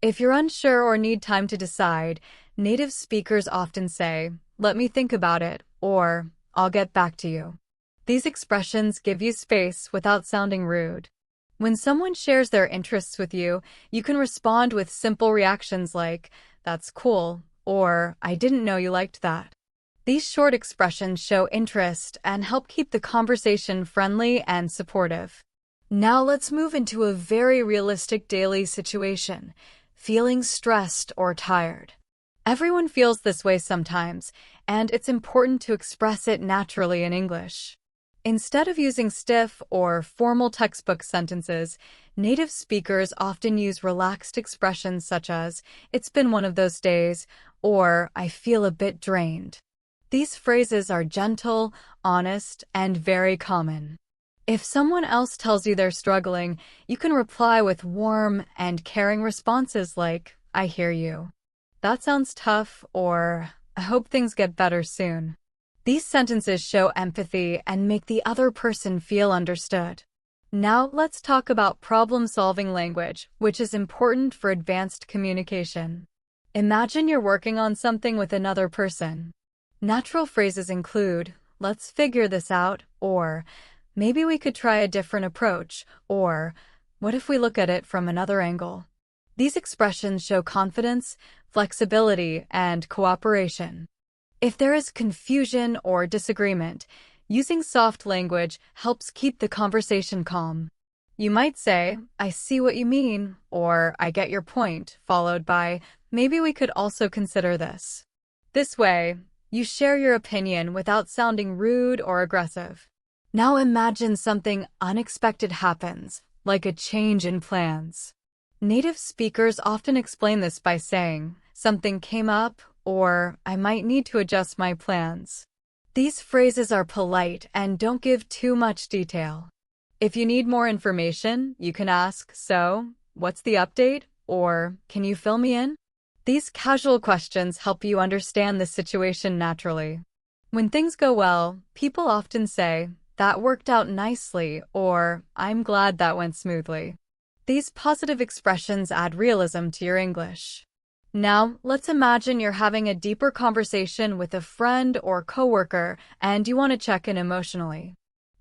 If you're unsure or need time to decide, native speakers often say, "Let me think about it," or "I'll get back to you." These expressions give you space without sounding rude. When someone shares their interests with you, you can respond with simple reactions like, "That's cool," or "I didn't know you liked that." These short expressions show interest and help keep the conversation friendly and supportive. Now let's move into a very realistic daily situation, feeling stressed or tired. Everyone feels this way sometimes, and it's important to express it naturally in English. Instead of using stiff or formal textbook sentences, native speakers often use relaxed expressions such as, "It's been one of those days," or "I feel a bit drained." These phrases are gentle, honest, and very common. If someone else tells you they're struggling, you can reply with warm and caring responses like, "I hear you. That sounds tough," or "I hope things get better soon." These sentences show empathy and make the other person feel understood. Now let's talk about problem-solving language, which is important for advanced communication. Imagine you're working on something with another person. Natural phrases include, "Let's figure this out," or "Maybe we could try a different approach," or "What if we look at it from another angle?" These expressions show confidence, flexibility, and cooperation. If there is confusion or disagreement, using soft language helps keep the conversation calm. You might say, "I see what you mean," or "I get your point," followed by, "Maybe we could also consider this." This way, you share your opinion without sounding rude or aggressive. Now imagine something unexpected happens, like a change in plans. Native speakers often explain this by saying, "Something came up," or "I might need to adjust my plans." These phrases are polite and don't give too much detail. If you need more information, you can ask, "So, what's the update?" or "Can you fill me in?" These casual questions help you understand the situation naturally. When things go well, people often say, "That worked out nicely," or "I'm glad that went smoothly." These positive expressions add realism to your English. Now, let's imagine you're having a deeper conversation with a friend or coworker and you want to check in emotionally.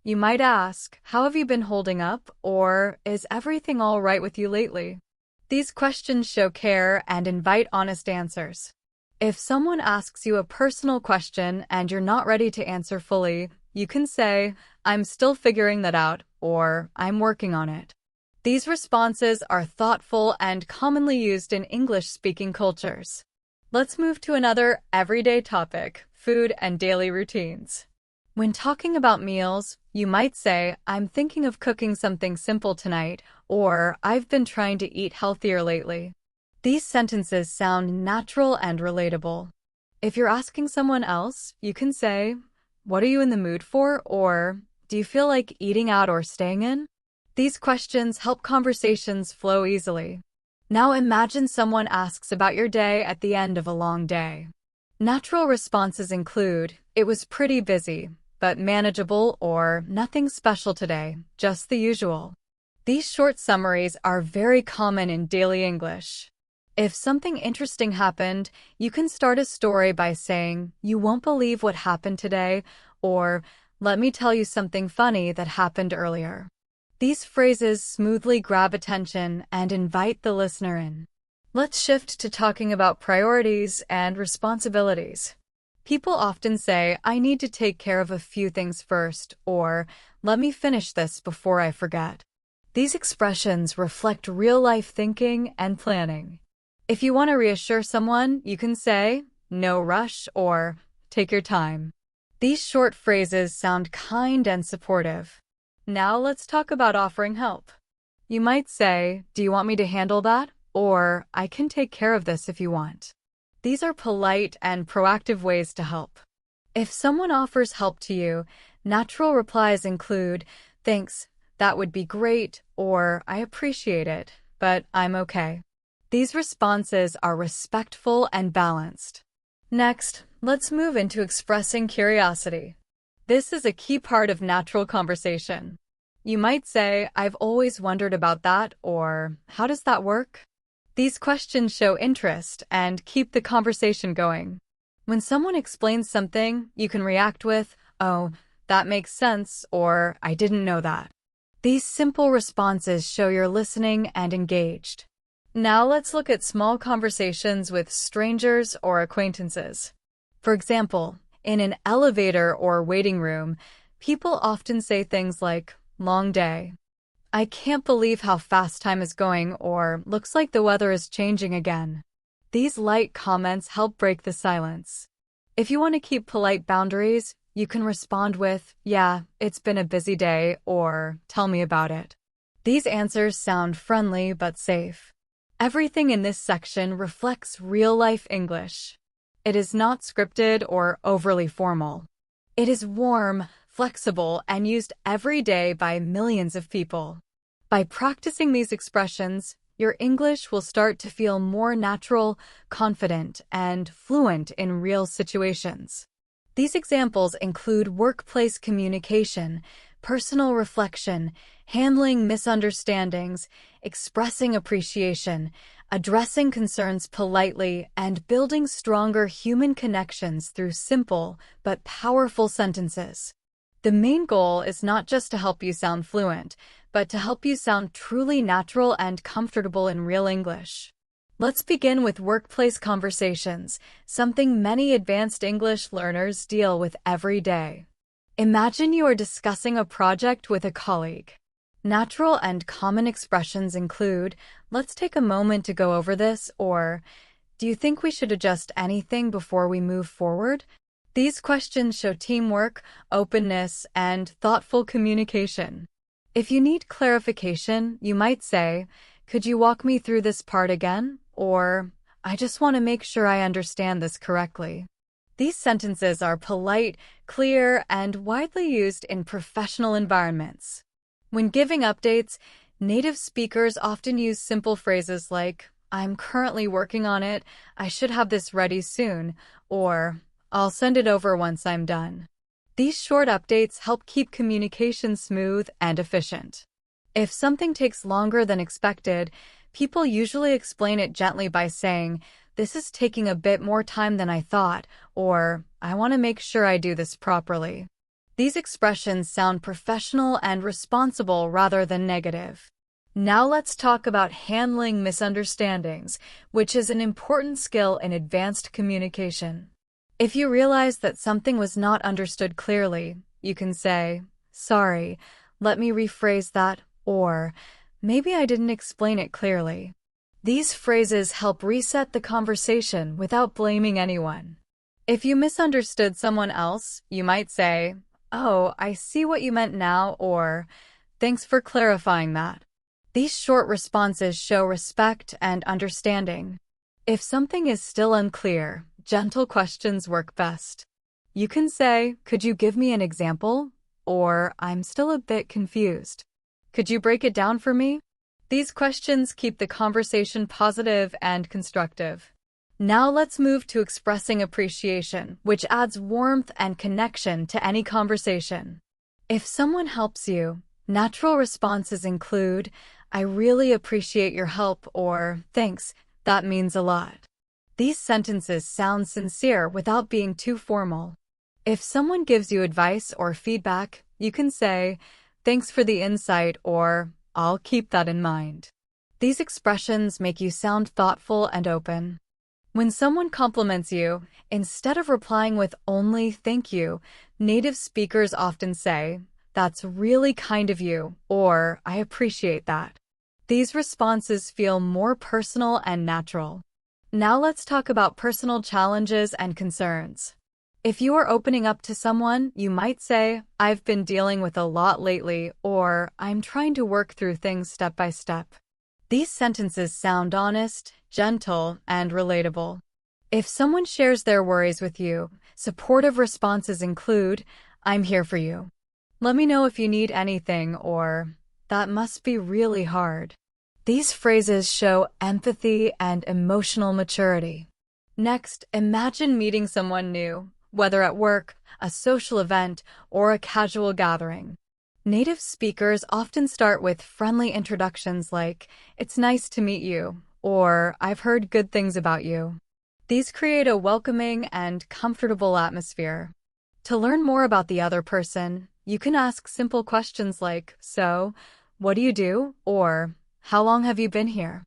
You might ask, "How have you been holding up?" or "Is everything all right with you lately?" These questions show care and invite honest answers. If someone asks you a personal question and you're not ready to answer fully, you can say, "I'm still figuring that out," or "I'm working on it." These responses are thoughtful and commonly used in English-speaking cultures. Let's move to another everyday topic, food and daily routines. When talking about meals, you might say, "I'm thinking of cooking something simple tonight," or "I've been trying to eat healthier lately." These sentences sound natural and relatable. If you're asking someone else, you can say, "What are you in the mood for?" or "Do you feel like eating out or staying in?" These questions help conversations flow easily. Now imagine someone asks about your day at the end of a long day. Natural responses include, "It was pretty busy, but manageable," or "Nothing special today, just the usual." These short summaries are very common in daily English. If something interesting happened, you can start a story by saying, "You won't believe what happened today," or "Let me tell you something funny that happened earlier." These phrases smoothly grab attention and invite the listener in. Let's shift to talking about priorities and responsibilities. People often say, "I need to take care of a few things first," or "Let me finish this before I forget." These expressions reflect real-life thinking and planning. If you want to reassure someone, you can say, "No rush," or "Take your time." These short phrases sound kind and supportive. Now let's talk about offering help. You might say, "Do you want me to handle that?" or "I can take care of this if you want." These are polite and proactive ways to help. If someone offers help to you, natural replies include, "Thanks, that would be great," or "I appreciate it, but I'm okay." These responses are respectful and balanced. Next, let's move into expressing curiosity. This is a key part of natural conversation. You might say, "I've always wondered about that," or "How does that work?" These questions show interest and keep the conversation going. When someone explains something, you can react with, "Oh, that makes sense," or "I didn't know that." These simple responses show you're listening and engaged. Now let's look at small conversations with strangers or acquaintances. For example, in an elevator or waiting room, people often say things like, "Long day," "I can't believe how fast time is going," or "Looks like the weather is changing again." These light comments help break the silence. If you want to keep polite boundaries, you can respond with, "Yeah, it's been a busy day," or "Tell me about it." These answers sound friendly but safe. Everything in this section reflects real-life English. It is not scripted or overly formal. It is warm, flexible, and used every day by millions of people. By practicing these expressions, your English will start to feel more natural, confident, and fluent in real situations. These examples include workplace communication, personal reflection, handling misunderstandings, expressing appreciation, addressing concerns politely, and building stronger human connections through simple but powerful sentences. The main goal is not just to help you sound fluent, but to help you sound truly natural and comfortable in real English. Let's begin with workplace conversations, something many advanced English learners deal with every day. Imagine you are discussing a project with a colleague. Natural and common expressions include, "Let's take a moment to go over this," or Do you think we should adjust anything before we move forward? These questions show teamwork, openness, and thoughtful communication. If you need clarification, you might say, "Could you walk me through this part again?" Or, "I just want to make sure I understand this correctly." These sentences are polite, clear, and widely used in professional environments. When giving updates, native speakers often use simple phrases like, "I'm currently working on it, I should have this ready soon," or, "I'll send it over once I'm done." These short updates help keep communication smooth and efficient. If something takes longer than expected, people usually explain it gently by saying, "This is taking a bit more time than I thought," or, "I want to make sure I do this properly." These expressions sound professional and responsible rather than negative. Now let's talk about handling misunderstandings, which is an important skill in advanced communication. If you realize that something was not understood clearly, you can say, "Sorry, let me rephrase that," or, "Maybe I didn't explain it clearly." These phrases help reset the conversation without blaming anyone. If you misunderstood someone else, you might say, "Oh, I see what you meant now," or, "Thanks for clarifying that." These short responses show respect and understanding. If something is still unclear, gentle questions work best. You can say, "Could you give me an example?" Or, "I'm still a bit confused. Could you break it down for me?" These questions keep the conversation positive and constructive. Now let's move to expressing appreciation, which adds warmth and connection to any conversation. If someone helps you, natural responses include, "I really appreciate your help," or, "Thanks, that means a lot." These sentences sound sincere without being too formal. If someone gives you advice or feedback, you can say, "Thanks for the insight," or, "I'll keep that in mind." These expressions make you sound thoughtful and open. When someone compliments you, instead of replying with only "thank you," native speakers often say, "That's really kind of you," or, "I appreciate that." These responses feel more personal and natural. Now let's talk about personal challenges and concerns. If you are opening up to someone, you might say, "I've been dealing with a lot lately," or, "I'm trying to work through things step by step." These sentences sound honest, gentle, and relatable. If someone shares their worries with you, supportive responses include, "I'm here for you. Let me know if you need anything," or, "That must be really hard." These phrases show empathy and emotional maturity. Next, imagine meeting someone new, whether at work, a social event, or a casual gathering. Native speakers often start with friendly introductions like, "It's nice to meet you," or, "I've heard good things about you." These create a welcoming and comfortable atmosphere. To learn more about the other person, you can ask simple questions like, "So, what do you do?" or, "How long have you been here?"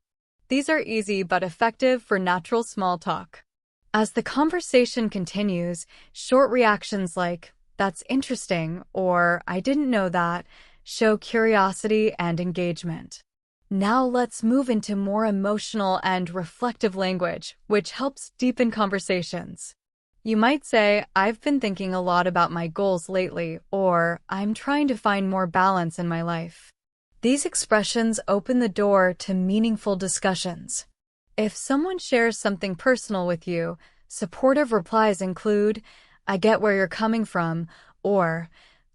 These are easy but effective for natural small talk. As the conversation continues, short reactions like, "That's interesting," or, "I didn't know that," show curiosity and engagement. Now let's move into more emotional and reflective language, which helps deepen conversations. You might say, "I've been thinking a lot about my goals lately," or, "I'm trying to find more balance in my life." These expressions open the door to meaningful discussions. If someone shares something personal with you, supportive replies include, "I get where you're coming from," or,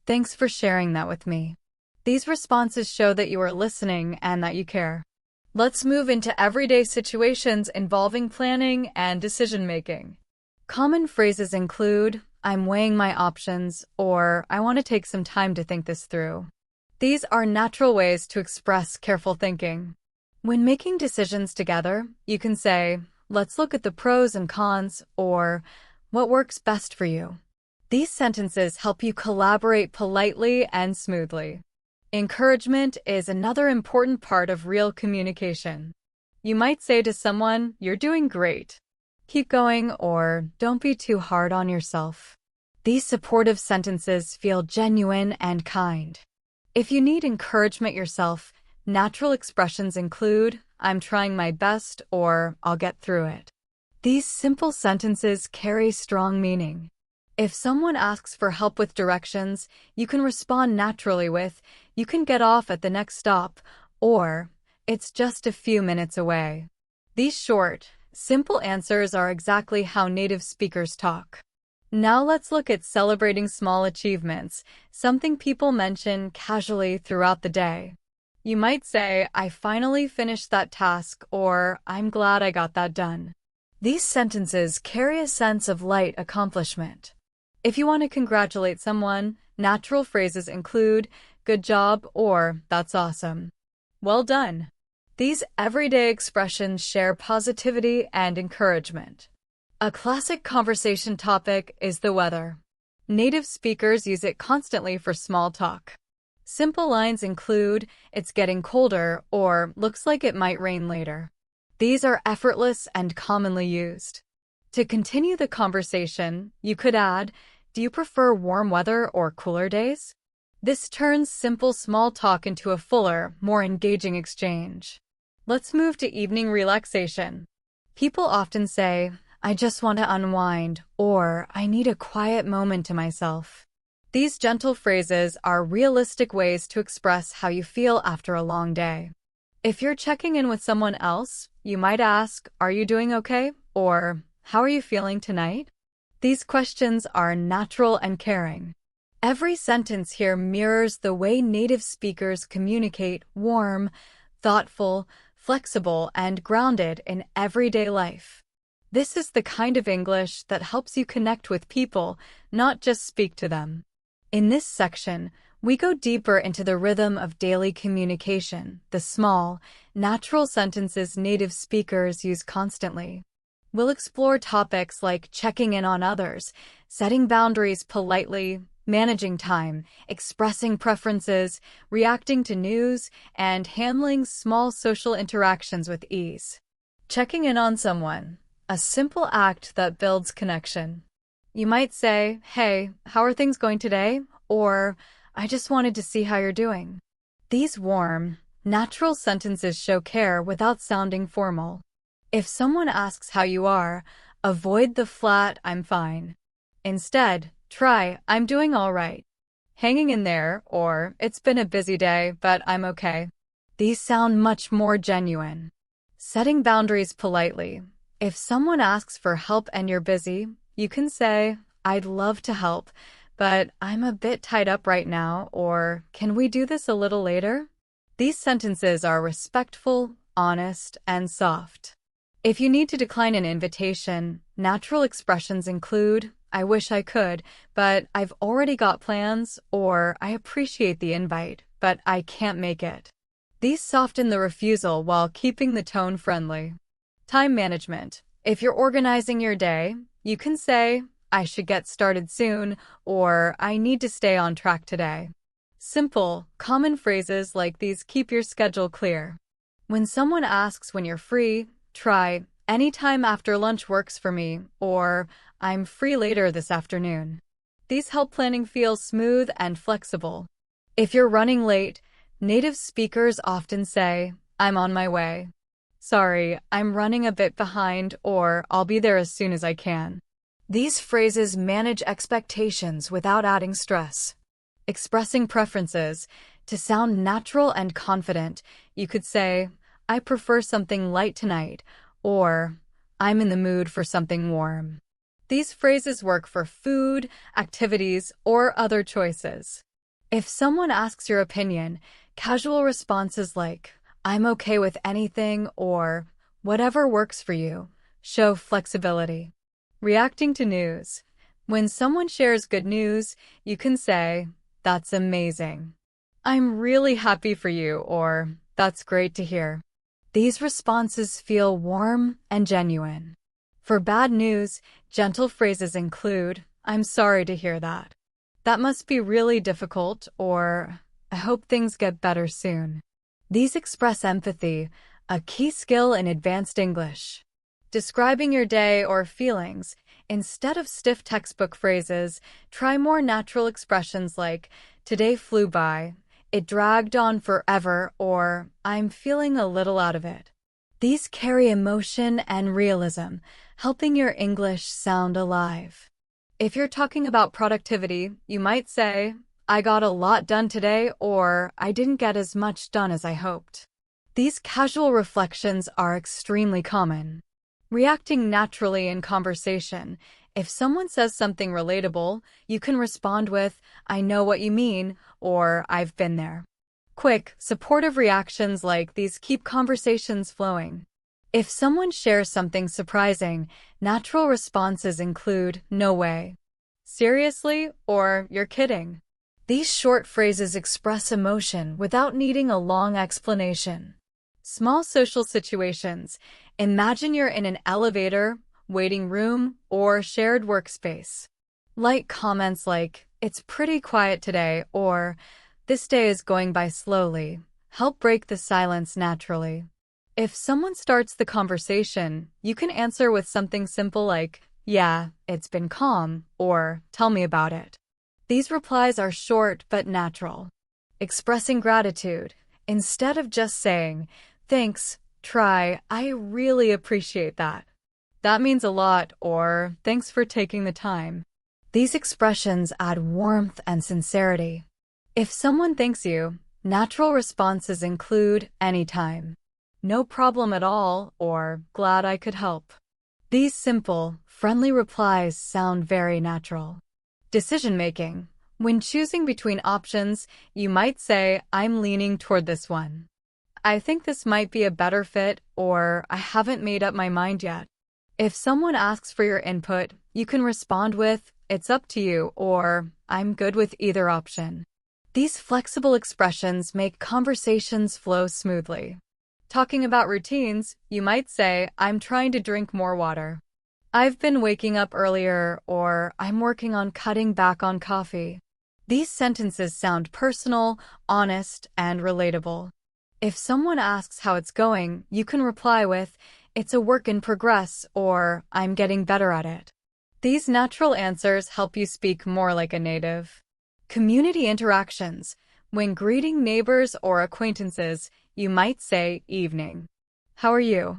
"Thanks for sharing that with me." These responses show that you are listening and that you care. Let's move into everyday situations involving planning and decision-making. Common phrases include, "I'm weighing my options," or, "I want to take some time to think this through." These are natural ways to express careful thinking. When making decisions together, you can say, "Let's look at the pros and cons," or, "What works best for you?" These sentences help you collaborate politely and smoothly. Encouragement is another important part of real communication. You might say to someone, "You're doing great. Keep going," or, "Don't be too hard on yourself." These supportive sentences feel genuine and kind. If you need encouragement yourself, natural expressions include, "I'm trying my best," or, "I'll get through it." These simple sentences carry strong meaning. If someone asks for help with directions, you can respond naturally with, "You can get off at the next stop," or, "It's just a few minutes away." These short, simple answers are exactly how native speakers talk. Now let's look at celebrating small achievements, something people mention casually throughout the day. You might say, "I finally finished that task," or "I'm glad I got that done." These sentences carry a sense of light accomplishment. If you want to congratulate someone, natural phrases include, "Good job," or "That's awesome." "Well done." These everyday expressions share positivity and encouragement. A classic conversation topic is the weather. Native speakers use it constantly for small talk. Simple lines include, "It's getting colder," or "Looks like it might rain later." These are effortless and commonly used. To continue the conversation, you could add, "Do you prefer warm weather or cooler days?" This turns simple small talk into a fuller, more engaging exchange. Let's move to evening relaxation. People often say, "I just want to unwind," or "I need a quiet moment to myself." These gentle phrases are realistic ways to express how you feel after a long day. If you're checking in with someone else, you might ask, "Are you doing okay?" or "How are you feeling tonight?" These questions are natural and caring. Every sentence here mirrors the way native speakers communicate: warm, thoughtful, flexible, and grounded in everyday life. This is the kind of English that helps you connect with people, not just speak to them. In this section, we go deeper into the rhythm of daily communication, the small, natural sentences native speakers use constantly. We'll explore topics like checking in on others, setting boundaries politely, managing time, expressing preferences, reacting to news, and handling small social interactions with ease. Checking in on someone, a simple act that builds connection. You might say, "Hey, how are things going today?" or "I just wanted to see how you're doing." These warm, natural sentences show care without sounding formal. If someone asks how you are, avoid the flat, "I'm fine." Instead, try, "I'm doing all right." "Hanging in there," or "It's been a busy day, but I'm okay." These sound much more genuine. Setting boundaries politely. If someone asks for help and you're busy, you can say, "I'd love to help, but I'm a bit tied up right now," or "Can we do this a little later?" These sentences are respectful, honest, and soft. If you need to decline an invitation, natural expressions include, "I wish I could, but I've already got plans," or "I appreciate the invite, but I can't make it." These soften the refusal while keeping the tone friendly. Time management. If you're organizing your day, you can say, "I should get started soon," or "I need to stay on track today." Simple, common phrases like these keep your schedule clear. When someone asks when you're free, try, "Anytime after lunch works for me," or "I'm free later this afternoon." These help planning feel smooth and flexible. If you're running late, native speakers often say, "I'm on my way." "Sorry, I'm running a bit behind," or "I'll be there as soon as I can." These phrases manage expectations without adding stress. Expressing preferences. To sound natural and confident, you could say, "I prefer something light tonight," or "I'm in the mood for something warm." These phrases work for food, activities, or other choices. If someone asks your opinion, casual responses like, "I'm okay with anything," or "Whatever works for you," show flexibility. Reacting to news. When someone shares good news, you can say, "That's amazing," "I'm really happy for you," or "That's great to hear." These responses feel warm and genuine. For bad news, gentle phrases include, "I'm sorry to hear that," "That must be really difficult," or "I hope things get better soon." These express empathy, a key skill in advanced English. Describing your day or feelings. Instead of stiff textbook phrases, try more natural expressions like, "Today flew by," "It dragged on forever," or "I'm feeling a little out of it." These carry emotion and realism, helping your English sound alive. If you're talking about productivity, you might say, I got a lot done today, or I didn't get as much done as I hoped. These casual reflections are extremely common. Reacting naturally in conversation. If someone says something relatable, you can respond with, I know what you mean, or I've been there. Quick, supportive reactions like these keep conversations flowing. If someone shares something surprising, natural responses include, no way, seriously, or you're kidding. These short phrases express emotion without needing a long explanation. Small social situations. Imagine you're in an elevator, waiting room, or shared workspace. Light comments like, it's pretty quiet today, or this day is going by slowly, help break the silence naturally. If someone starts the conversation, you can answer with something simple like, yeah, it's been calm, or tell me about it. These replies are short but natural. Expressing gratitude. Instead of just saying, thanks, try, I really appreciate that. That means a lot, or thanks for taking the time. These expressions add warmth and sincerity. If someone thanks you, natural responses include anytime, no problem at all, or glad I could help. These simple, friendly replies sound very natural. Decision-making. When choosing between options, you might say, I'm leaning toward this one. I think this might be a better fit, or I haven't made up my mind yet. If someone asks for your input, you can respond with, it's up to you, or I'm good with either option. These flexible expressions make conversations flow smoothly. Talking about routines, you might say, I'm trying to drink more water. I've been waking up earlier, or I'm working on cutting back on coffee. These sentences sound personal, honest, and relatable. If someone asks how it's going, you can reply with, it's a work in progress, or I'm getting better at it. These natural answers help you speak more like a native. Community interactions. When greeting neighbors or acquaintances, you might say, evening. How are you?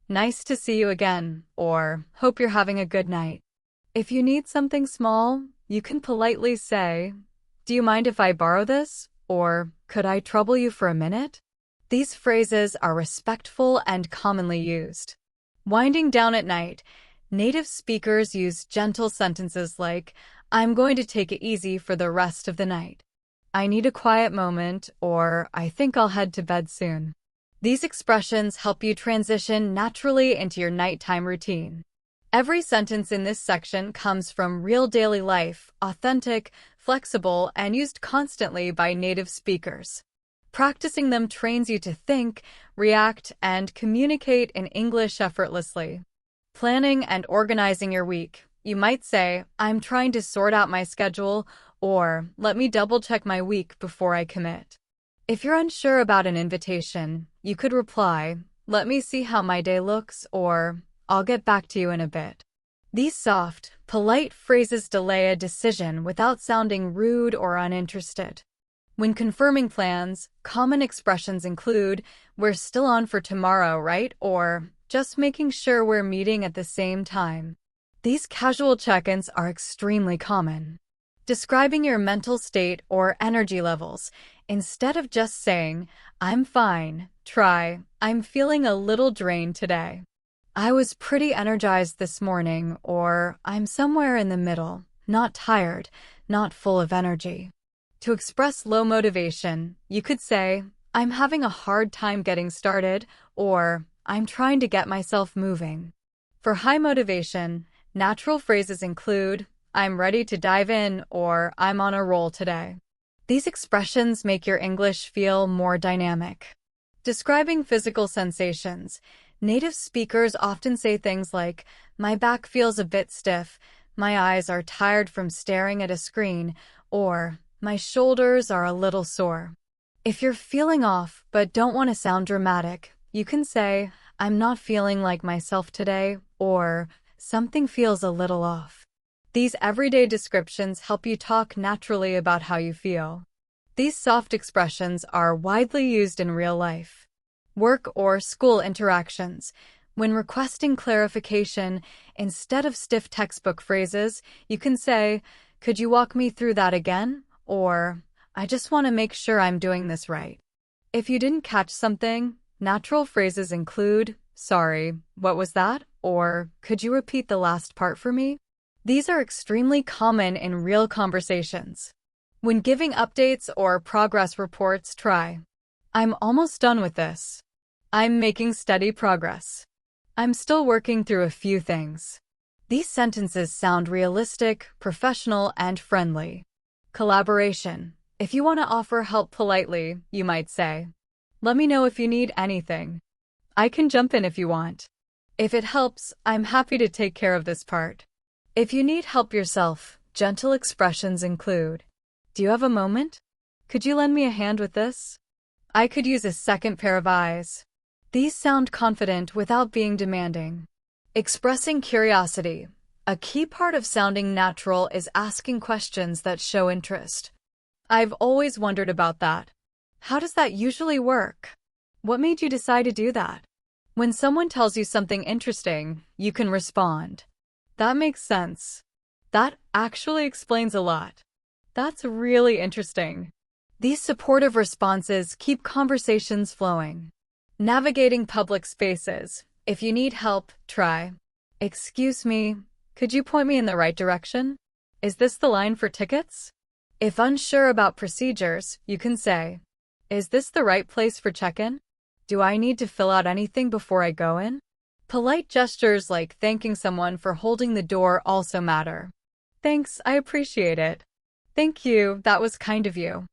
Nice to see you again, or hope you're having a good night. If you need something small, you can politely say, do you mind if I borrow this? Or could I trouble you for a minute? These phrases are respectful and commonly used. Winding down at night. Native speakers use gentle sentences like, I'm going to take it easy for the rest of the night. I need a quiet moment, or I think I'll head to bed soon. These expressions help you transition naturally into your nighttime routine. Every sentence in this section comes from real daily life, authentic, flexible, and used constantly by native speakers. Practicing them trains you to think, react, and communicate in English effortlessly. Planning and organizing your week. You might say, I'm trying to sort out my schedule, or let me double-check my week before I commit. If you're unsure about an invitation, you could reply, let me see how my day looks, or I'll get back to you in a bit. These soft, polite phrases delay a decision without sounding rude or uninterested. When confirming plans, common expressions include, we're still on for tomorrow, right? Or just making sure we're meeting at the same time. These casual check-ins are extremely common. Describing your mental state or energy levels. Instead of just saying, I'm fine, try, I'm feeling a little drained today. I was pretty energized this morning, or I'm somewhere in the middle, not tired, not full of energy. To express low motivation, you could say, I'm having a hard time getting started, or I'm trying to get myself moving. For high motivation, natural phrases include, I'm ready to dive in, or I'm on a roll today. These expressions make your English feel more dynamic. Describing physical sensations. Native speakers often say things like, my back feels a bit stiff, my eyes are tired from staring at a screen, or my shoulders are a little sore. If you're feeling off but don't want to sound dramatic, you can say, I'm not feeling like myself today, or something feels a little off. These everyday descriptions help you talk naturally about how you feel. These soft expressions are widely used in real life. work or school interactions. When requesting clarification, instead of stiff textbook phrases, you can say, "Could you walk me through that again?" Or, "I just want to make sure I'm doing this right." If you didn't catch something, natural phrases include, "Sorry, what was that?" Or, "Could you repeat the last part for me?" These are extremely common in real conversations. When giving updates or progress reports, try, "I'm almost done with this." "I'm making steady progress." "I'm still working through a few things." These sentences sound realistic, professional, and friendly. Collaboration. If you want to offer help politely, you might say, "Let me know if you need anything. I can jump in if you want. If it helps, I'm happy to take care of this part." If you need help yourself, gentle expressions include, "Do you have a moment? Could you lend me a hand with this? I could use a second pair of eyes." These sound confident without being demanding. Expressing curiosity. A key part of sounding natural is asking questions that show interest. "I've always wondered about that. How does that usually work? What made you decide to do that?" When someone tells you something interesting, you can respond, "That makes sense. That actually explains a lot. That's really interesting." These supportive responses keep conversations flowing. Navigating public spaces. If you need help, try, "Excuse me, could you point me in the right direction? Is this the line for tickets?" If unsure about procedures, you can say, "Is this the right place for check-in? Do I need to fill out anything before I go in?" Polite gestures like thanking someone for holding the door also matter. "Thanks, I appreciate it." "Thank you, that was kind of you."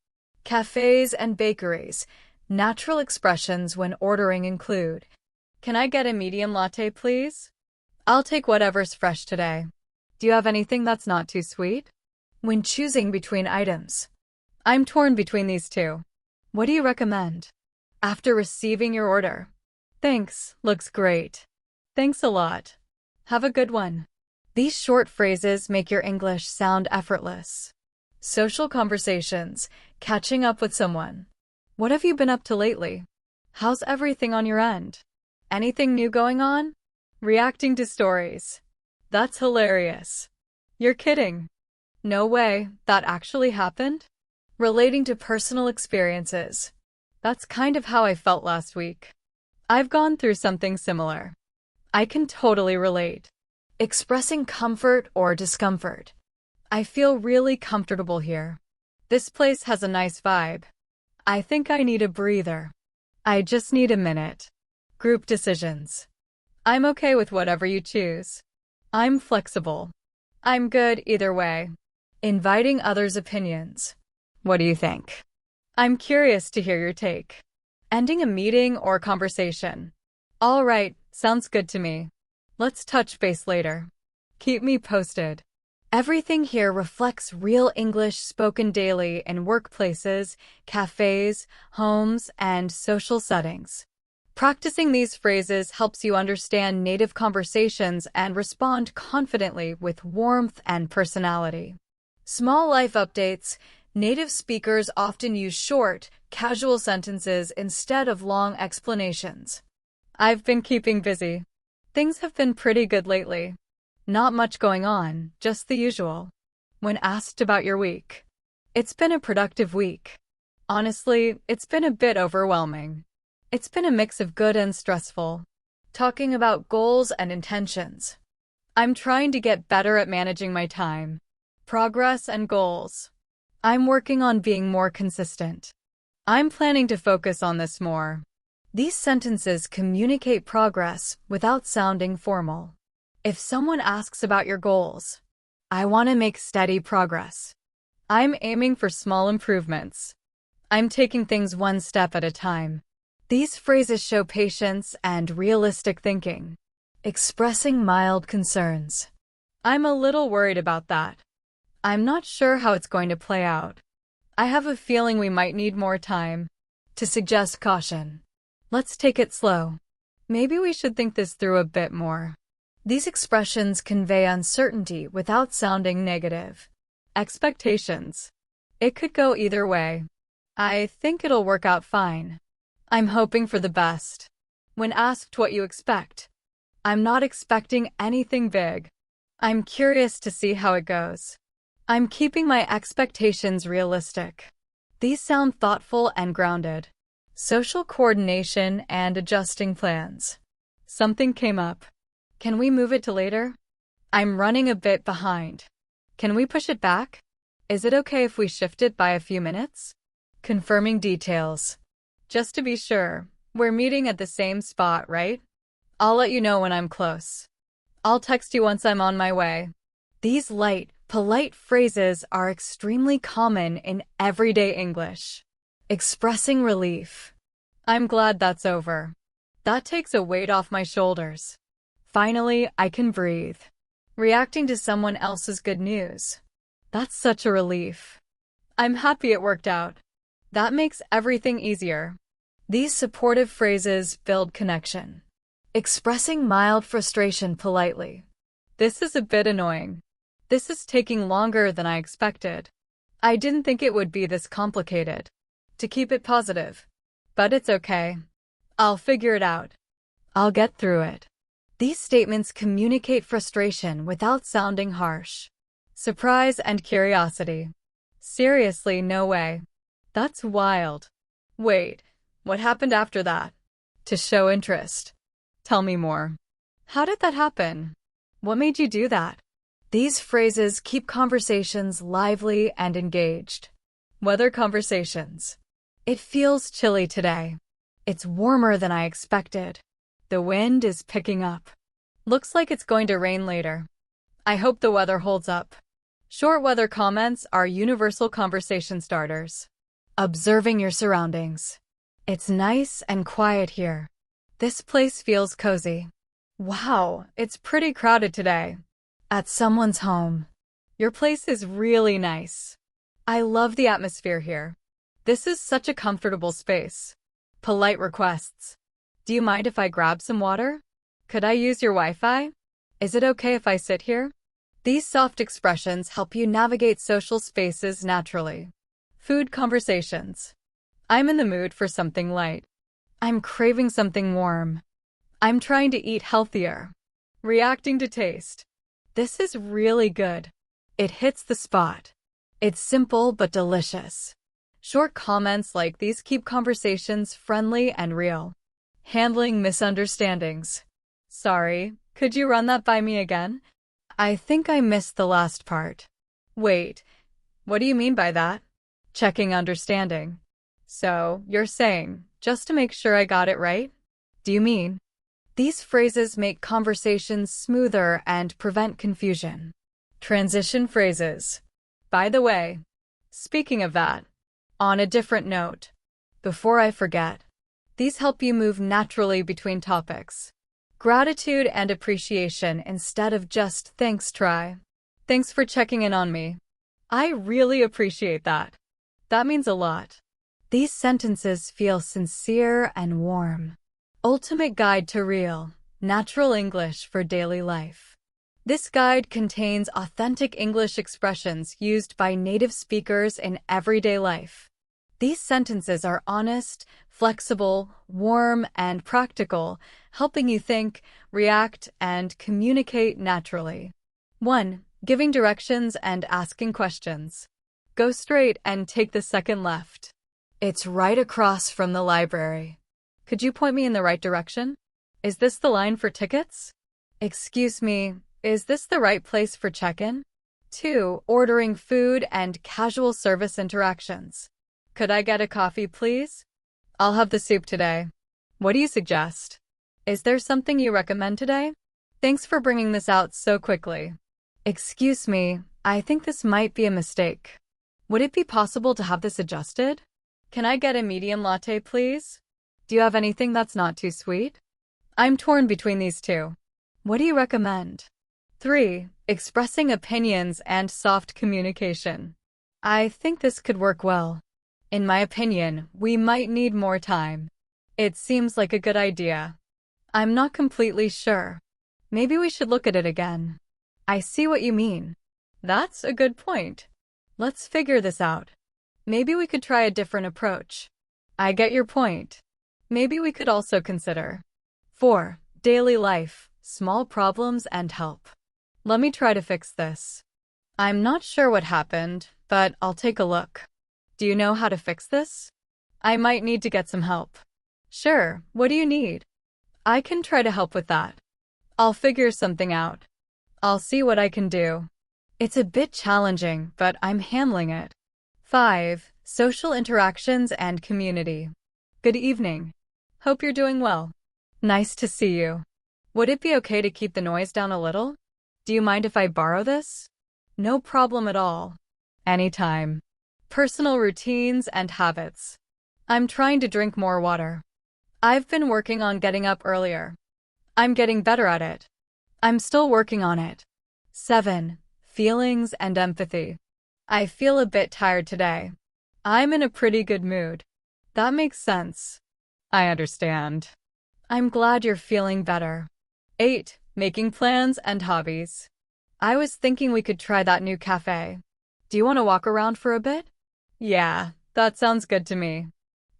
Cafes and bakeries. Natural expressions when ordering include, "Can I get a medium latte, please? I'll take whatever's fresh today. Do you have anything that's not too sweet?" When choosing between items. "I'm torn between these two. What do you recommend?" After receiving your order. "Thanks, looks great. Thanks a lot. Have a good one." These short phrases make your English sound effortless. Social conversations. Catching up with someone. "What have you been up to lately? How's everything on your end? Anything new going on?" Reacting to stories. "That's hilarious. You're kidding." "No way, that actually happened?" Relating to personal experiences. "That's kind of how I felt last week. I've gone through something similar. I can totally relate." Expressing comfort or discomfort. "I feel really comfortable here. This place has a nice vibe. I think I need a breather. I just need a minute." Group decisions. "I'm okay with whatever you choose. I'm flexible. I'm good either way." Inviting others' opinions. "What do you think? I'm curious to hear your take." Ending a meeting or conversation. "All right, sounds good to me. Let's touch base later. Keep me posted." Everything here reflects real English spoken daily in workplaces, cafes, homes, and social settings. Practicing these phrases helps you understand native conversations and respond confidently with warmth and personality. Small life updates. Native speakers often use short, casual sentences instead of long explanations. "I've been keeping busy. Things have been pretty good lately. Not much going on, just the usual." When asked about your week. "It's been a productive week. Honestly, it's been a bit overwhelming. It's been a mix of good and stressful." Talking about goals and intentions. "I'm trying to get better at managing my time." Progress and goals. "I'm working on being more consistent. I'm planning to focus on this more." These sentences communicate progress without sounding formal. If someone asks about your goals, "I want to make steady progress." "I'm aiming for small improvements." "I'm taking things one step at a time." These phrases show patience and realistic thinking. Expressing mild concerns. "I'm a little worried about that. I'm not sure how it's going to play out. I have a feeling we might need more time." To suggest caution. "Let's take it slow. Maybe we should think this through a bit more." These expressions convey uncertainty without sounding negative. Expectations. It could go either way. "I think it'll work out fine." I'm hoping for the best. When asked what you expect, I'm not expecting anything big. I'm curious to see how it goes. I'm keeping my expectations realistic. These sound thoughtful and grounded. Social coordination and adjusting plans. Something came up. Can we move it to later? I'm running a bit behind. Can we push it back? Is it okay if we shift it by a few minutes? Confirming details. Just to be sure, we're meeting at the same spot, right? I'll let you know when I'm close. I'll text you once I'm on my way. These light, polite phrases are extremely common in everyday English. Expressing relief. I'm glad that's over. That takes a weight off my shoulders. Finally, I can breathe. Reacting to someone else's good news. That's such a relief. I'm happy it worked out. That makes everything easier. These supportive phrases build connection. Expressing mild frustration politely. This is a bit annoying. This is taking longer than I expected. I didn't think it would be this complicated. To keep it positive. But it's okay. I'll figure it out. I'll get through it. These statements communicate frustration without sounding harsh. Surprise and curiosity. Seriously, no way. That's wild. Wait, what happened after that? To show interest. Tell me more. How did that happen? What made you do that? These phrases keep conversations lively and engaged. Weather conversations. It feels chilly today. It's warmer than I expected. The wind is picking up. Looks like it's going to rain later. I hope the weather holds up. Short weather comments are universal conversation starters. Observing your surroundings. It's nice and quiet here. This place feels cozy. Wow, it's pretty crowded today. At someone's home. Your place is really nice. I love the atmosphere here. This is such a comfortable space. Polite requests. Do you mind if I grab some water? Could I use your Wi-Fi? Is it okay if I sit here? These soft expressions help you navigate social spaces naturally. Food conversations. I'm in the mood for something light. I'm craving something warm. I'm trying to eat healthier. Reacting to taste. This is really good. It hits the spot. It's simple but delicious. Short comments like these keep conversations friendly and real. Handling misunderstandings. Sorry, could you run that by me again? I think I missed the last part. Wait, what do you mean by that? Checking understanding. So, you're saying, just to make sure I got it right? Do you mean? These phrases make conversations smoother and prevent confusion. Transition phrases. By the way, speaking of that, on a different note, before I forget, these help you move naturally between topics. Gratitude and appreciation instead of just thanks. Try. Thanks for checking in on me. I really appreciate that. That means a lot. These sentences feel sincere and warm. Ultimate Guide to Real, Natural English for Daily Life. This guide contains authentic English expressions used by native speakers in everyday life. These sentences are honest, flexible, warm, and practical, helping you think, react, and communicate naturally. 1. Giving directions and asking questions. Go straight and take the second left. It's right across from the library. Could you point me in the right direction? Is this the line for tickets? Excuse me, is this the right place for check-in? 2. Ordering food and casual service interactions. Could I get a coffee, please? I'll have the soup today. What do you suggest? Is there something you recommend today? Thanks for bringing this out so quickly. Excuse me, I think this might be a mistake. Would it be possible to have this adjusted? Can I get a medium latte, please? Do you have anything that's not too sweet? I'm torn between these two. What do you recommend? 3. Expressing opinions and soft communication. I think this could work well. In my opinion, we might need more time. It seems like a good idea. I'm not completely sure. Maybe we should look at it again. I see what you mean. That's a good point. Let's figure this out. Maybe we could try a different approach. I get your point. Maybe we could also consider 4. Daily life, small problems and help. Let me try to fix this. I'm not sure what happened, but I'll take a look. Do you know how to fix this? I might need to get some help. Sure, what do you need? I can try to help with that. I'll figure something out. I'll see what I can do. It's a bit challenging, but I'm handling it. 5. Social interactions and community. Good evening. Hope you're doing well. Nice to see you. Would it be okay to keep the noise down a little? Do you mind if I borrow this? No problem at all. Anytime. Personal routines and habits. I'm trying to drink more water. I've been working on getting up earlier. I'm getting better at it. I'm still working on it. 7. Feelings and empathy. I feel a bit tired today. I'm in a pretty good mood. That makes sense. I understand. I'm glad you're feeling better. 8. Making plans and hobbies. I was thinking we could try that new cafe. Do you want to walk around for a bit? Yeah, that sounds good to me.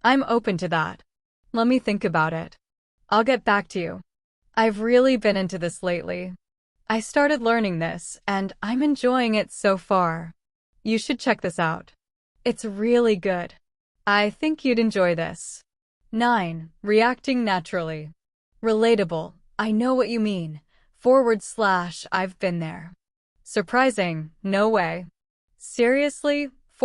I'm open to that. Let me think about it. I'll get back to you. I've really been into this lately. I started learning this, and I'm enjoying it so far. You should check this out. It's really good. I think you'd enjoy this. 9. Reacting naturally. Relatable. I know what you mean. / I've been there. Surprising. No way. Seriously? /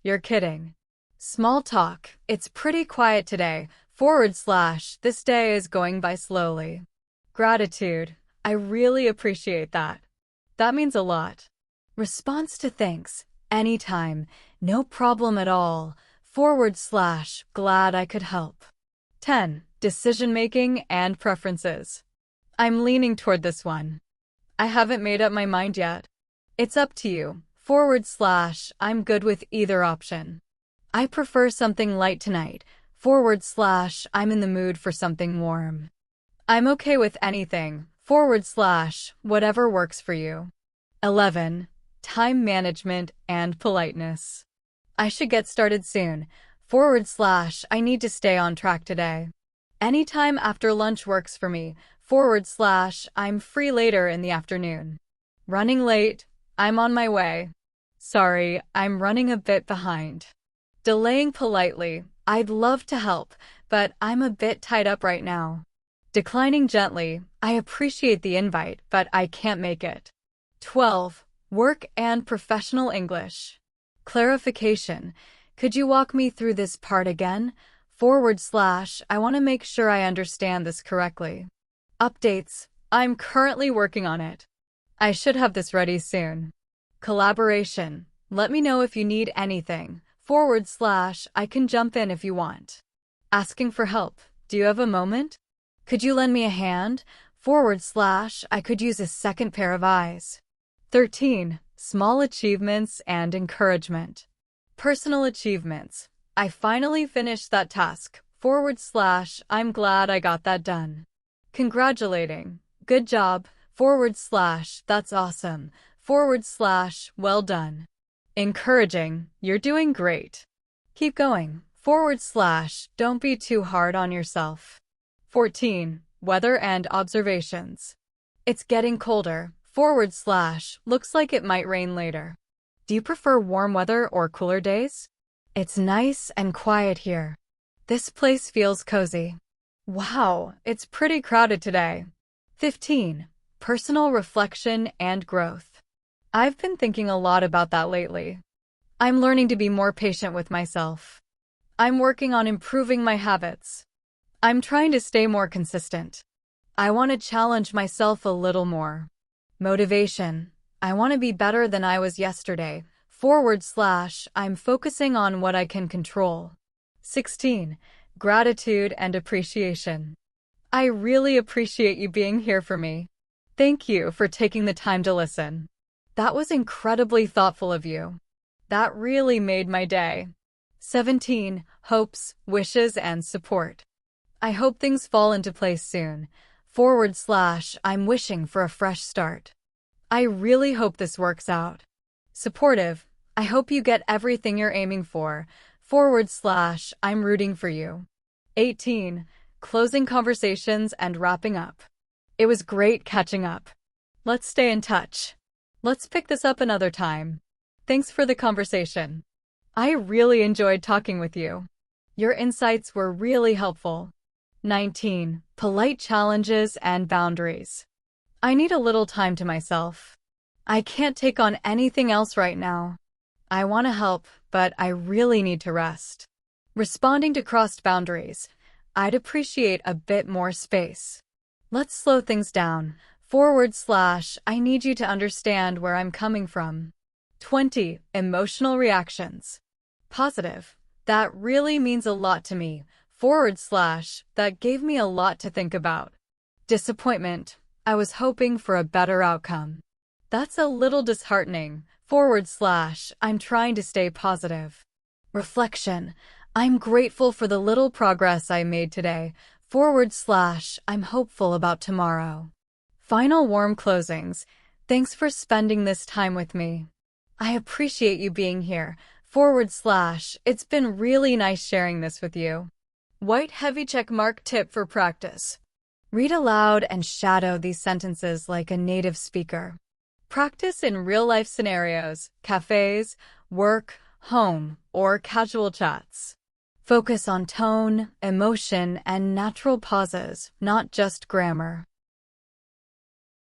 You're kidding. Small talk. It's pretty quiet today. / This day is going by slowly. Gratitude. I really appreciate that. That means a lot. Response to thanks. Anytime. No problem at all. / Glad I could help. 10. Decision-making and preferences. I'm leaning toward this one. I haven't made up my mind yet. It's up to you. / I'm good with either option. I prefer something light tonight. / I'm in the mood for something warm. I'm okay with anything. / whatever works for you. 11. Time management and politeness. I should get started soon. / I need to stay on track today. Anytime after lunch works for me. / I'm free later in the afternoon. Running late. I'm on my way. Sorry, I'm running a bit behind. Delaying politely. I'd love to help, but I'm a bit tied up right now. Declining gently. I appreciate the invite, but I can't make it. 12. Work and professional English. Clarification. Could you walk me through this part again? / I want to make sure I understand this correctly. Updates. I'm currently working on it. I should have this ready soon. Collaboration. Let me know if you need anything. / I can jump in if you want. Asking for help. Do you have a moment? Could you lend me a hand? / I could use a second pair of eyes. 13. Small achievements and encouragement. Personal achievements. I finally finished that task. / I'm glad I got that done. Congratulating. Good job. / That's awesome. / Well done. Encouraging. You're doing great. Keep going. / Don't be too hard on yourself. 14. Weather and observations. It's getting colder. / Looks like it might rain later. Do you prefer warm weather or cooler days? It's nice and quiet here. This place feels cozy. Wow, it's pretty crowded today. 15. Personal reflection and growth. I've been thinking a lot about that lately. I'm learning to be more patient with myself. I'm working on improving my habits. I'm trying to stay more consistent. I want to challenge myself a little more. Motivation. I want to be better than I was yesterday. / I'm focusing on what I can control. 16. Gratitude and appreciation. I really appreciate you being here for me. Thank you for taking the time to listen. That was incredibly thoughtful of you. That really made my day. 17. Hopes, wishes, and support. I hope things fall into place soon. / I'm wishing for a fresh start. I really hope this works out. Supportive. I hope you get everything you're aiming for. / I'm rooting for you. 18. Closing conversations and wrapping up. It was great catching up. Let's stay in touch. Let's pick this up another time. Thanks for the conversation. I really enjoyed talking with you. Your insights were really helpful. 19. Polite challenges and boundaries. I need a little time to myself. I can't take on anything else right now. I want to help, but I really need to rest. Responding to crossed boundaries. I'd appreciate a bit more space. Let's slow things down. / I need you to understand where I'm coming from. 20. Emotional reactions. Positive. That really means a lot to me. / that gave me a lot to think about. Disappointment. I was hoping for a better outcome. That's a little disheartening. / I'm trying to stay positive. Reflection. I'm grateful for the little progress I made today. / I'm hopeful about tomorrow. Final warm closings. Thanks for spending this time with me. I appreciate you being here. / It's been really nice sharing this with you. White heavy checkmark tip for practice. Read aloud and shadow these sentences like a native speaker. Practice in real-life scenarios, cafes, work, home, or casual chats. Focus on tone, emotion, and natural pauses, not just grammar.